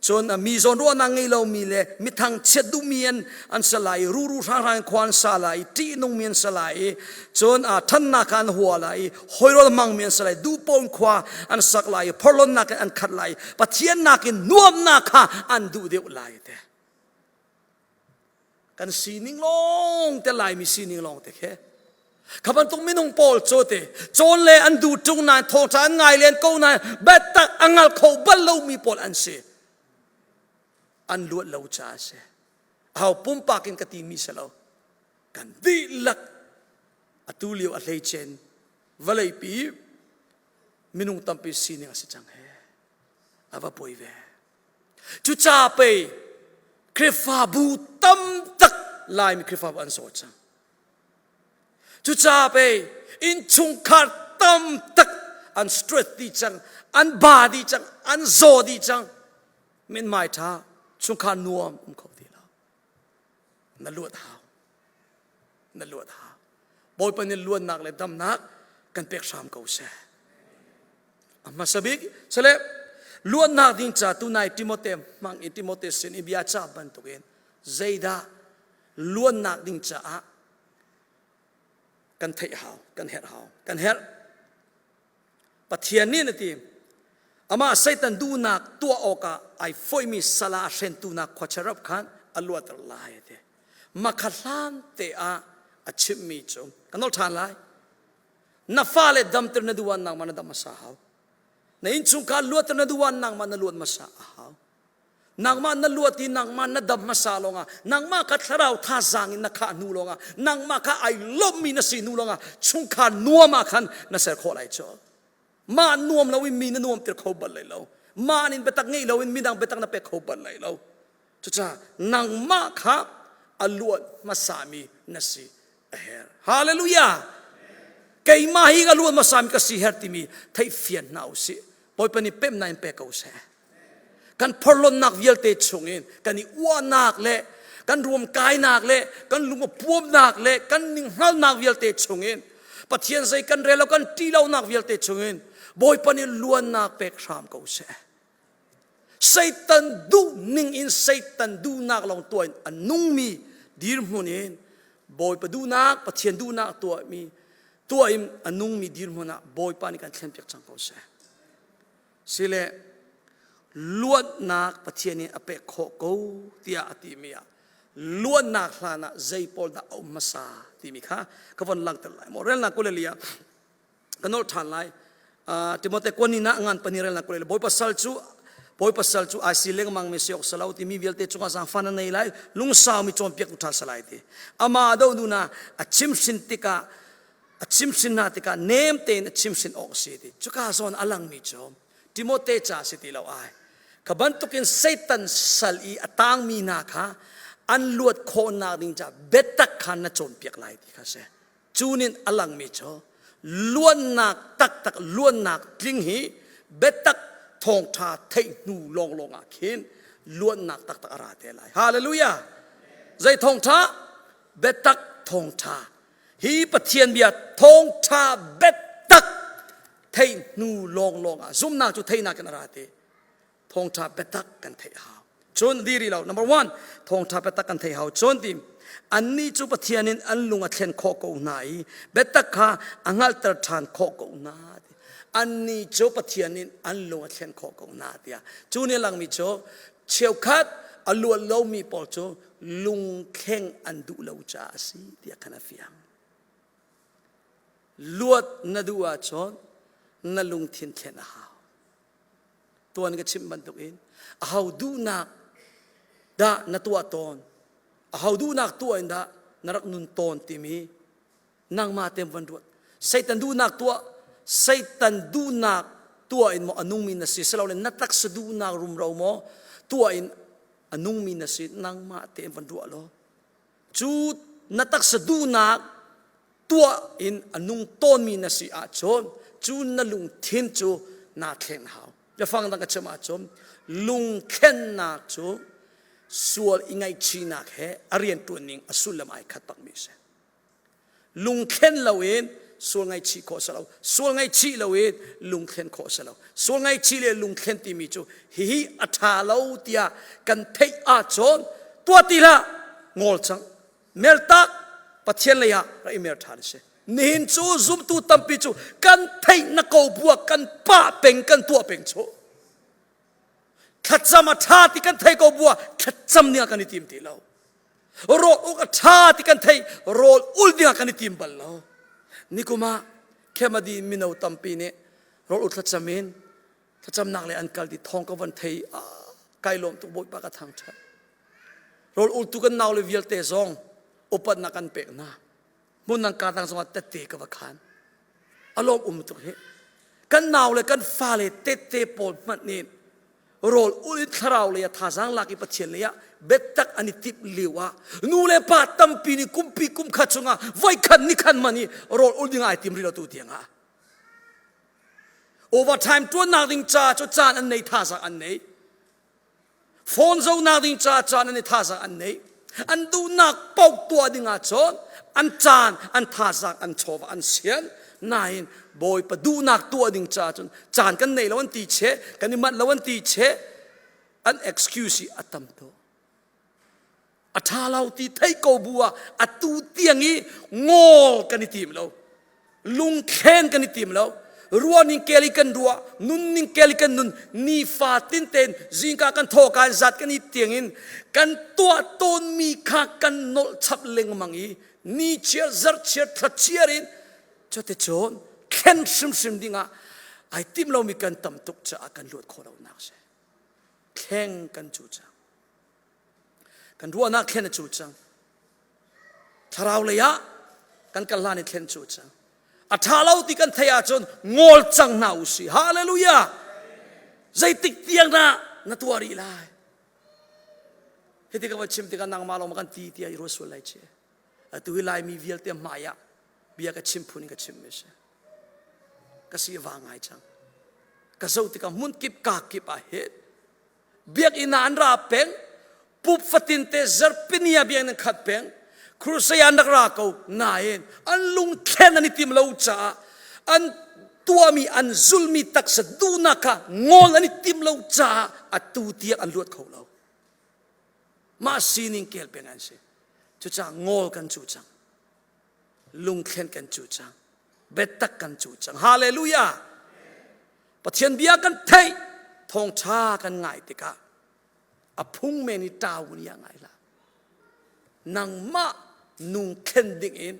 chon a mi zon ro na ngei lo mi le mi thang chet du mien an salai ru rang khwan salai ti nong mien salai chon a than na kan huwa lai hoiro mang mien salai du pon khwa an sak lai phorlon na kan an khat lai pathian na kin nuam na kha an du deu lai te kan sining long te lai mi sining long te khe khaban tung minung pol chote chon le an du tung na tho chan ngai len ko na bet tak angal kho bal lo mi pol an se an luat lo cha se hau pum pakin ka ti mi salo kan di lak atulio a hlei chen valai pi minung tampi sining a se chang he ava poi ve chu cha pe krifa bu tam tak lai mi krifa an so chang chu cha pe in chung khar tam tak an stress di chang an ba di chang an zo di chang min mai tha chung kha nuam kho ti la na luat ha boy pan ni luat nak le dam nak kan pek sam ko se amma sabik sele luat nak ding cha tu nai timote mang in timote sin ibia cha ban to gen zaida luat nak ding cha kan thei hao kan her pathian ni na ti ama satan du nak tua oka ai foi mi sala shen tu nak khocharap khan aluat lai te makhalan te a chim mi chom kanol than lai na fa le dam ter na duwan nak man dam sa haw na in chung ka luat na duwan nak man luat masa haw nang ma na luat ti nang ma na dam masa longa nang ma ka tharau tha zang in na kha nu longa nang ma ka ai lom mi na si nu longa chung kha nuama khan na ser kho lai cho ma nuam lo in mi na nuam ter kho bal lai lo ma nin betak ngei lo in midang betak na pe kho bal lai lo chu cha nang ma kha aluat masami na si her hallelujah kai ma hi ga luat masami ka si her ti mi thai fian nau si poi pani pem nain pe ko se kan phorlon nak vial te chungin kan i wa nak le กันรวมกายนักเละกันลุงกับพวมนักเละกันนิ่งหัลนักเวียลเตชงเงินปะเทียนใส่กันเรแล้วกันตีเรานักเวียลเตชงเงินบอยปนิล้วนนักเป็กชามเขาเสไซตันดูนิ่งอินไซตันดูนักลองตัวอันนุ่งมีดีร์มุนเองบอยปะดูนักปะเทียนดูนักตัวมีตัวอิมอันนุ่งมีดีร์มุนนักบอยปานิกันเข็มเป็กจังเขาเสสิเลล้วนนักปะเทียนนี่อเปกโคกูเตียอติมียล้วนนักลานะใจปอลดาอุมาซาที่มีค่ะก็วันหลังแต่ไหลโมเรลนักกุเลเลียกันโนทันไหลที่มอเตกวนนี่นะงานปนิเรลนักกุเลเลียบอยปัสสัลจูอาศิเลงมังเมสยกสลาวที่มีเวลเตจุกาสังฟันในไหลลุงสาวมีจอมเปียกอุทัลสลายที่อามาดาวดูนะอัชิมสินติกาอัชิมสินนาติกาเนมเตนอัชิมสินออกสิที่จุกาซอนอลังมีจอมที่มอเตจ่าสิที่เราขบันตุกินเซตันสัลอีตางมีนาค่ะอันลวดโคนาดิงจะเบตักขันนะจนเปียกไหลที่ค่ะเสจูนินอลังมีจอล้วนนักตักล้วนนักกลิ้งหีเบตักทองทาเทนูลงอาคินล้วนนักตักอาราเตลัยฮาเลลูยาใจทองทาเบตักทองทาฮีปะเทียนเบียทองทาเบตักเทนูลงอาซุ่มนักจุเทนักกันอาราเตทองทาเบตักกันเทหาจนดีรีเรา number 1ทองทาเบตักกันเทหาจนทีมอันนี้จุปเทียนินอันลุงอัดเช่นโคกูนายเบตักค่ะอังอัลตรทานโคกูนาอันนี้จุปเทียนินอันลุงอัดเช่นโคกูนาเดียจูนี่ลังมีโจเชียวคัดอัลลัวเรามีปอลโจลุงเข่งอันดูเราจ้าสิเดียกันฟิยังลวดนดูอาจอนนลุงเทียนเข่งหาวตัวนี้ก็ชิมบันตุกินหาวดูนักด่านตัวตอนหาวดูนักตัวอินดานรักนุนตอนที่มีนางมาเต็มวันดวดไซตันดูนักตัวไซตันดูนักตัวอินโมอนุมินสิสเราเลยนัดตักสดูนักรุมเราโมตัวอินอนุมินสินางมาเต็มวันดวดโลจูนัดตักสดูนักตัวอินอนุงตอนมินสิอาชนจูนลุงเทียนจูนาเข่งหาวจะฟังดังกันมาชมลุงเข่นนักจูส่วนอิงไงชีนักเหอเรียนตัวนิ่งอสุลละไม่ขัดปักมิเสลุงเข่นเราเองส่วนไงชีโคสเราส่วนไงชีเราเองลุงเข่นโคสเราส่วนไงชีเลยลุงเข่นที่มีจูฮิอัฐาเราเตียกันเทอาจนตัวตีละงอลจังเมลตักปะเทียนเลยอะเราอิเมลทานเสนินจูซุมตูตัมปิจูกันเทนักเอาบัวกันป้าเป็งกันตัวเป็งโชขัดจำอัฐาที่กันเทกบัวขัดจำเนี่ยกันทีมที่เราโรดอุกอัฐาที่กันเทโรดอุลเนี่ยกันทีมบัลเรานี่กูมาแค่มาดีมินเอาตัมปีเนี่ยโรดอุขัดจำมินขัดจำนักเลยอันกัลที่ทองกับวันเทไกลลมตุบอยปากกระทางชัดโรดอุลตุกันนาวเลยวิลเตซองอุปันนักกันเป็กนะมุนนังการทางสวัสดิ์เตะกับวัคคันอารมณ์ตุกเหกันนาวเลยกันฟ้าเลยเตะปอดมันนี่โรลอุลิทราวเลยท่าสังลักอีปัจเจเลยเบ็ดตักอันนี้ทิบเลียวนูเลปาตัมปีนี่กุมปีกุมขัดชงะไว้ขันนี่ขันมันนี่โรลอุลิงไอติมรีเราตัวเตียงโอเวอร์ไทม์ตัวนักดิงจ้าจุดจานอันไหนท่าสังอันไหนฟอนเจ้านักดิงจ้าจานอันไหนท่าสังอันไหนอันดูนักปอกตัวดิงอาจอนอันจานอันท่าสังอันโชวอันเสียนนายบอยปะดูนักตัวดิงจ้าจนจานกันในละวันตีเชกันนิมัดละวันตีเชอัน excuse อัตมโตอัฐาเราตีไทยโกบัวอัตูเตียงนี้งอกันนิทีมเราลุงเคนกันนิทีมเรารัวนิงเกลิกันรัวนุนนิงเกลิกันนุนนีฟาตินเตนจิงกากันโทกันจัดกันนิเตียงอินกันตัวตนมีขากันโนชับเลงมังอีนีเชียร์จัดเชียร์ทัดเชียร์อินจะเตจอนเข็นซิมดิงะไอติมเรามีกันตำตุกจะกันลวดโคเราหนักเสียแข่งกันจูจังกันรัวนักแข่งจูจังถ้าเราเลยอะกันกันลานิแข่งจูจังอัฐาเราที่กันเทียจนงอลจังนาอุสิฮาเลลูยาใจติดเตียงนะตัวรีไลเฮติกับว่าชิมติกันนางมาลงมากันตีเตียอิโรสุไลเชตัวไลมีวิลเตียมายาเบียกับชิมพูนิกับชิมเมชก็สีวางไงจังก็เจ้าที่กับมุนกิบกากิบอาเหตุเบียกอินานราเป็ง pup fatin te zarpinia biang ng khatpeng krusaya nakra ko nain an lung khen ani tim lo cha an tuami an zulmi tak sa duna ka ngol ani tim lo cha at tu tiak an luat kho lo ma sining kel pengan se chu cha ngol kan chu chang lung khen kan chu chang betak kan chu chang hallelujah pathian bia kan thai thong cha kan ngai tika apung meni tawun ya ngai la nang ma nung khen ding in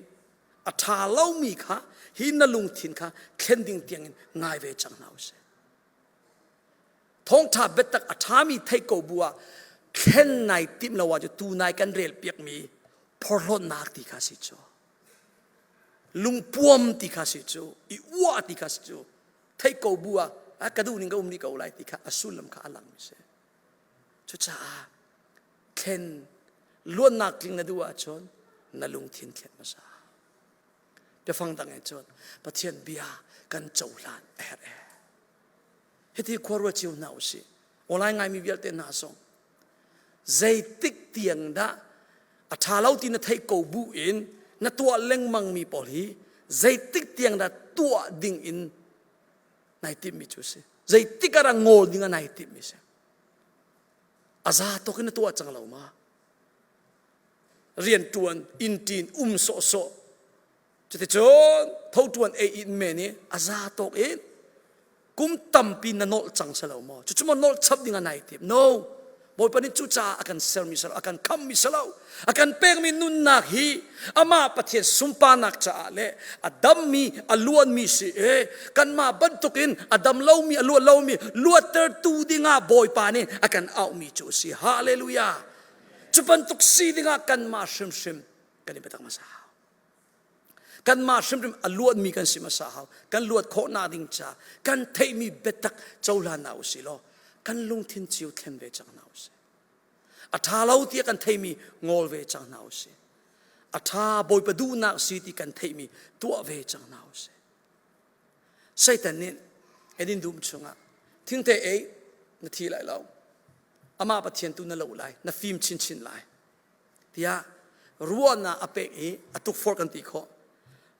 atha lo mi kha hin na lung thin kha khen ding tiang in ngai ve chang nau se thong tha betak athami thai ko bua khen nai tim lawa ju tu nai kan rel piak mi phorlon nak ti kha si cho lung puam ti kha si cho I wa ti kha si cho thai ko bua akadu ning ka umni ka ulai ti kha asulam kha alang mi se chu cha khen luan nak ling na duwa chon na lung thin khen ma sa pe phang dang e chon pathian bia kan chaulan er heti khorwa chiu na usi olai ngai mi bial te na song zai tik tiang da atha lau ti na thai ko bu in na tua leng mang mi pol hi zai tik tiang da tua ding in nai tim mi chu se zai tikara ngol dinga nai tim mi se aza to kin tua chang lau ma rian tuan in tin so so chete chon thau tuan e in me ni aza to in kum tampi na nol chang sa lau mo chu chuma nol chap dinga nai tim no boy panin chu cha akan sel mi sal akan kam mi salau akan pek mi nun nak hi ama pathian sumpa nak cha le adam mi aluan mi si kan ma bantukin adam law mi aluan law mi luater tu dinga boy panin akan au mi chu si hallelujah chupan tuk si dinga kan ma shim shim kan betak masa kan ma shim shim aluan mi kan si masa kan luat kho na ding cha kan thei mi betak chaula na usi lo kan lung thin chiu thlen ve chang nau se atha lau ti kan thei mi ngol ve chang nau se atha boy padu na si ti kan thei mi tua ve chang nau se satan nin edin dum chunga thing te e na thi lai lau ama pathian tu na lo lai na phim chin chin lai tia ruana ape e atuk for kan ti kho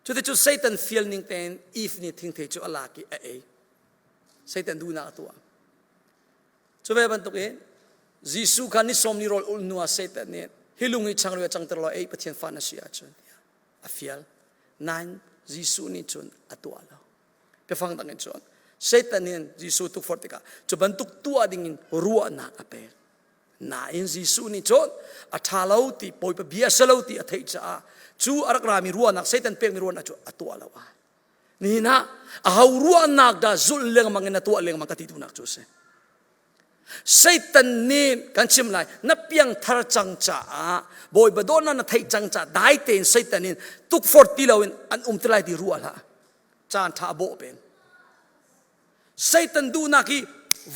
chu te chu satan feel ning ten if ni thing te chu ala ki e satan du na tua chuve ban tuk e jisu khan ni som ni rol ul nuwa satan ne hilung hi chang ro chang ter lo e pathian fa na sia chun a fial nan jisu ni chun atua lo pe phang dang chun satan nin jisu tuk fortika chu ban tuk tua ding in ruwa na ape na in jisu ni chun atha lo ti poi pa bia salo ti athei cha chu arak rami ruwa na satan pe mi ruwa na chu atua lo ni na a hau ruwa na da zul leng mangena tua leng mang ka ti tu nak chu se Satan ni kan chim lai na piang thar chang cha boy badona na thai chang cha dai ten Satan in tuk 40 lawin an tlai di ruala chan tha bo ben Satan du na ki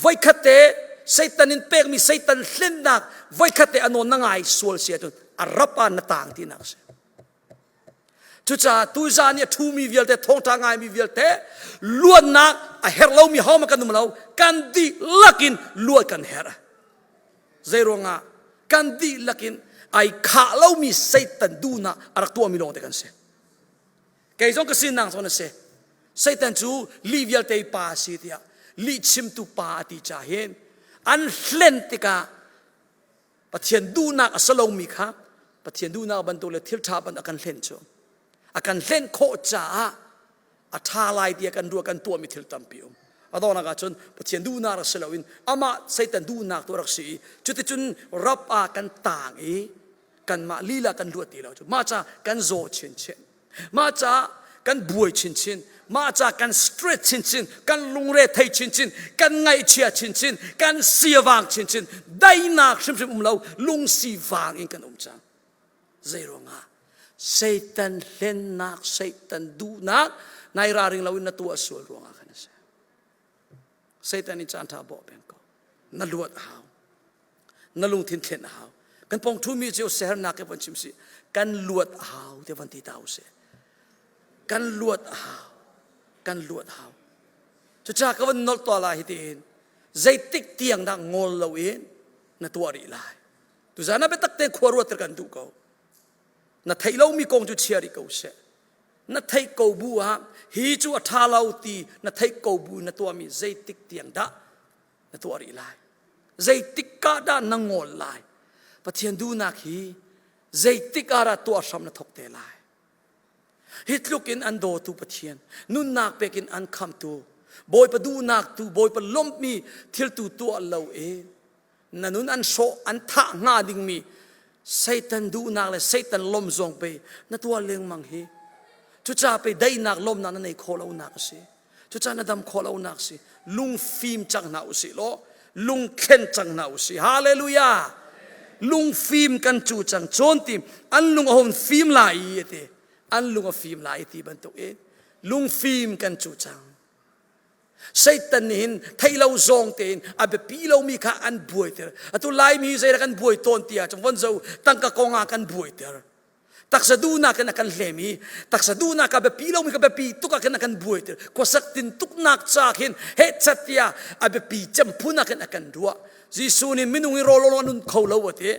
vai khate Satan in pek mi Satan hlen nak vai khate anon na ngai sual sia tu arapa na tang ti nak se chu cha tu za ni thu mi vial te thong ta ngai mi vial te luan nak a herlo mi homa kan dum lo kan di lakin luat kan hera zero nga kan di lakin ai kha lo mi Satan du na arak tu mi long te kan se kai jong ka sin nang so na se Satan chu li vial te pa si tia li chim tu pa ti cha hen an hlen ti ka pathian du na asalo mi kha pathian du na ban tu le thil tha ban akan hlen chu akan hlen kho cha atha lai ti akan ru akan tu mi thil tampium adona ga chun pathian du na ra selawin ama Satan du na to rak si chuti chun rap a kan tang e kan ma lila kan lu ti lo chu ma cha kan zo chin chin ma cha kan buai chin chin ma cha kan straight chin chin kan lungre thai chin chin kan ngai chia chin chin kan sia wang chin chin dai nak sim sim lo lung si wang in kan cha zero nga Satan hlen nak Satan du nak nai ra ring lawin na tua sul ruanga kan se Satan ni chan tha bo ben ko na luat haw na lung thin thlen haw kan pong thu mi jo ser na ke pan chim si kan luat haw te van ti tau se kan luat haw chu cha ka van nol to la hi tin zai tik tiang da ngol lo in na tua ri lai tu zana be tak te khwaru ter kan tu ko na thailo mi kong chu chiari ko se na thai ko bu ha hi chu atha lau ti na thai ko bu na to mi zai tik tiang da na to ri lai zai tik ka da na ngol lai pathian du na khi zai tik ara to sam na thok te lai hit look in an do tu pathian nun nak pekin an kham tu boy pa du nak tu boy pa lom mi thil tu to lo e nanun an so an tha nga ding mi Satan du nak le Satan lom zong pe na to leng mang hi chu cha pe dai nak lom na nei kholo nak si chu cha na dam kholo nak si lung phim chang na si lo lung khen chang na si hallelujah lung phim kan chu chang chon tim an lung hom phim lai te an lung a phim lai ti ban to e lung phim kan chu chang Satan hin thailo zong ten abe pilo mi kha an buai ter atu lai mi zai kan buai ton tia chong von zo tangka konga kan buai ter taksadu na kan hlemi taksadu na ka be pilo mi ka be pi tu ka kan buai ter ko sak tin tuk nak cha khin he chatia abe pi champuna kan duwa jisu ni minung ro lo nun kholo ate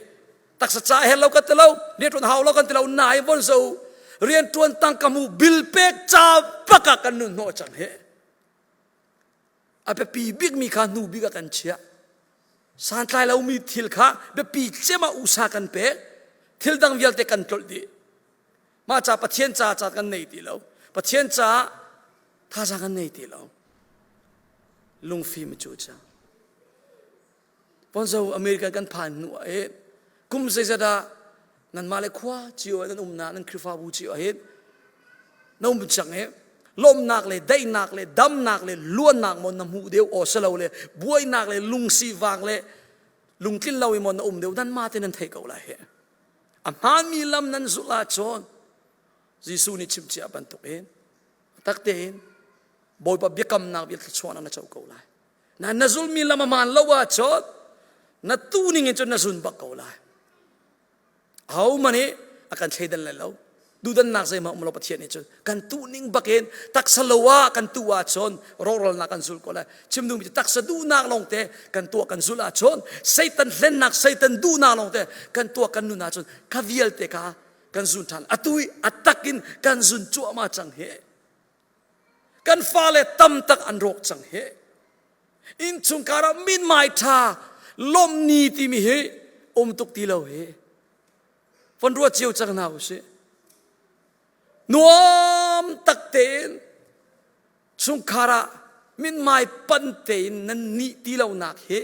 taksa cha hello ka telo ne tun haw lo kan telo nai von zo rian tuan tangka mu bil pek cha paka kan nun no chang he abe pi big mi kha nu biga kan chia san tlai lo mi thil kha be pi chema usa kan pe thil dang vial te kan tol di ma cha pathian cha kan nei ti lo pathian cha tha sa kan nei ti lo lung fi mi chu cha ponzo America kan phan nu e kum se zada nan male khwa chiu nan na nan khrifa bu chiu he nom chang he lom nak le dai nak le dam nak le luan nak mon na mu deu o salo le buai nak le lung si wang le lung tlin lawi mon na deu dan ma te nan thei ko la he a man mi lam nan zula chon jisu ni chim chia ban to en tak te en boy pa bekam nak bi chon na chau ko la na nazul mi lam man lawa chon na tu ning en chon na sun ba ko la au mane akan theidan la lo dudan nak sai ma mulo pathian ni chon kan tu ning baken tak salowa kan tuwa chon rorol na kan zul ko la chimdum bi tak sa du nak long te kan tu kan zula chon Satan len nak Satan du na long te kan tu kan nu na chon ka viel te ka kan zun than atui atakin kan zun chu ma chang he kan fale tam tak an rok chang he in chung kara min mai tha lom ni ti mi he tuk ti lo he fon ro chiu chang na se nuam tak ten chung khara min mai pan ten nan ni ti lo nak he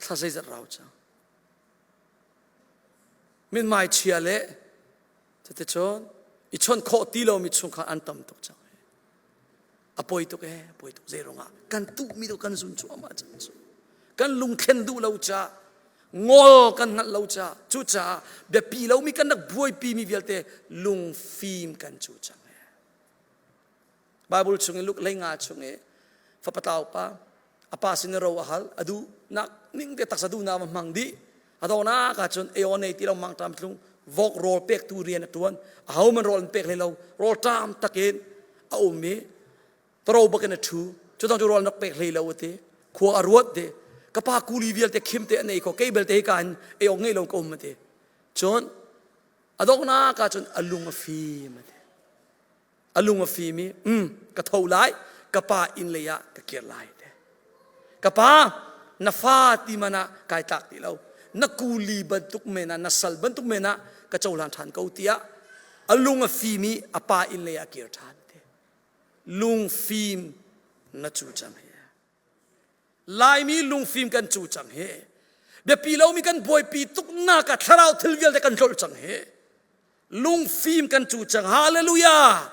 tha sai zat rau cha min mai chia le te chon I chon kho ti lo mi chung kha an tam tok cha apoi tok e apoi tok zero nga kan tu mi do kan zun chu ama cha kan lung khen du lo cha ngol kan ngal lo cha chu cha be pi lo mi kan nak buai pi mi velte lung fim kan chu cha Bible chung luk lenga chung e fa pataw pa apa sin ro hal adu nak ning de tak sa du na mang di adona ka chon e on e ti lo mang tam tlung vok rol pek tu rian tuan au man rol pek le lo rol tam takin au me tro baken thu chu tong rol nak pek le lo te kho arwat de kapa kuli vial te khim te nei ko cable te kan e ong ngei lo ko mate chon adok na ka chon alung fi mate alung fi mi ka thau lai kapa in le ya ka ker lai te kapa na fa ti mana kai tak ti lo na kuli bantuk mena na sal bantuk mena ka chaulan than ko tia alung fi mi apa in le ya ker than te lung fim na chu cham lai mi lung phim kan chu chang he be pi lo mi kan boy pi tuk na ka tharau thil vial te kan tol chang he lung phim kan chu chang hallelujah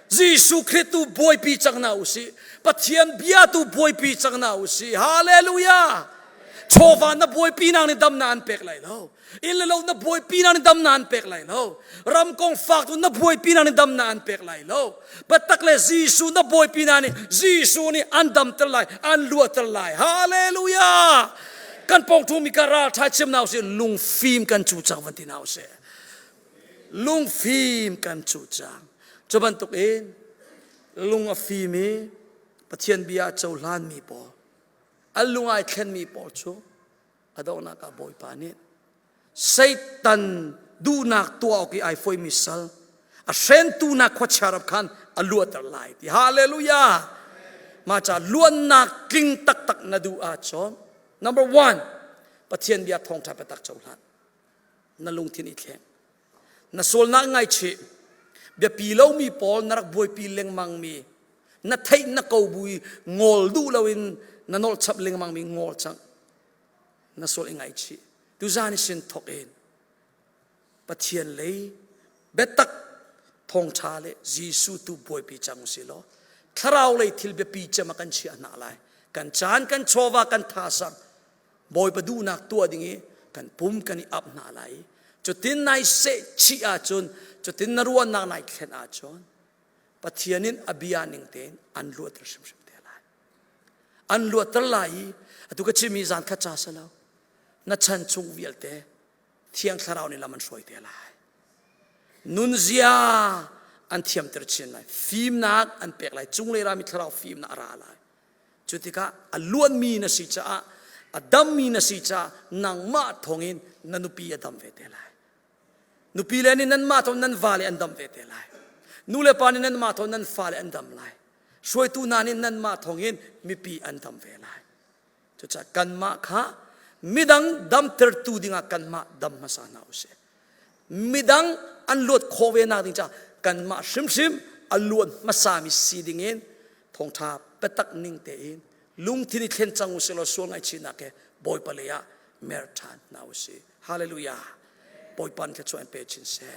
Jisu Christu boy pi chang na usi pathian bia tu boy pi chang na usi hallelujah chowa na boy pi nang ni dam na an pek lai lo in lo na boy pi nang ni dam na an pek lai lo ram kong fak tu na boy pi nang ni dam na an pek lai lo batak le Jisu na boy pi na ni Jisu ni an dam ter lai an lu ter lai hallelujah kan pong tu mi kara tha chem na se lung phim kan chu chang van ti na se lung phim kan chu chang choban tuk in lung a phim mi pathian bia chau lan mi po alungai khen mi po chu adona ka boy pa ni Satan du nak tua oki ai foi misal a sen tu na khocharap khan aluat lai ti hallelujah ma cha luan nak king tak tak na du a chon number 1 pathian bia thong tha patak chaulan na lung thin I thleng na sol na ngai chi bia pi lo mi pol narak boi pi leng mang mi na thei na ko bui ngol du lawin na nol chap leng mang mi ngol chang na sol ngai chi tu zani sin thok in pathian lei betak thong tha le jisu tu boi pi chang si lo tharau lei thil be pi chama kan chi ana lai kan chan kan chowa kan tha sang boi pa du nak tua dingi kan pum kan I up na lai chutin nai se chi a chun chutin na ruan nak nai khen a chon pathianin abianing ten an lu ter sim sim te lai an lu ter lai atu ka chi mi zan kha cha salo na chan chung vial te thiang tharau ni laman soi te lai nun zia an thiam ter chin lai phim nak an pek lai chung le ra mi tharau phim na ra lai chutika aluan mi na si cha adam mi na si cha nang ma thongin nanupi adam ve te lai nupi le ni nan ma thon nan vale andam ve te lai nu le pa ni nan ma thon nan fa le andam lai soi tu na ni nan ma thongin mi pi andam ve lai chu cha kan ma kha midang dam ter tu dinga kan ma dam ma sa na use midang an lot khowe na ding cha kan ma sim sim alun ma sa mi si dingin thong tha petak ning te in lung thini khen chang uselo so ngai china ke boy palea mer than na use hallelujah boy pan ke chuan pe chin se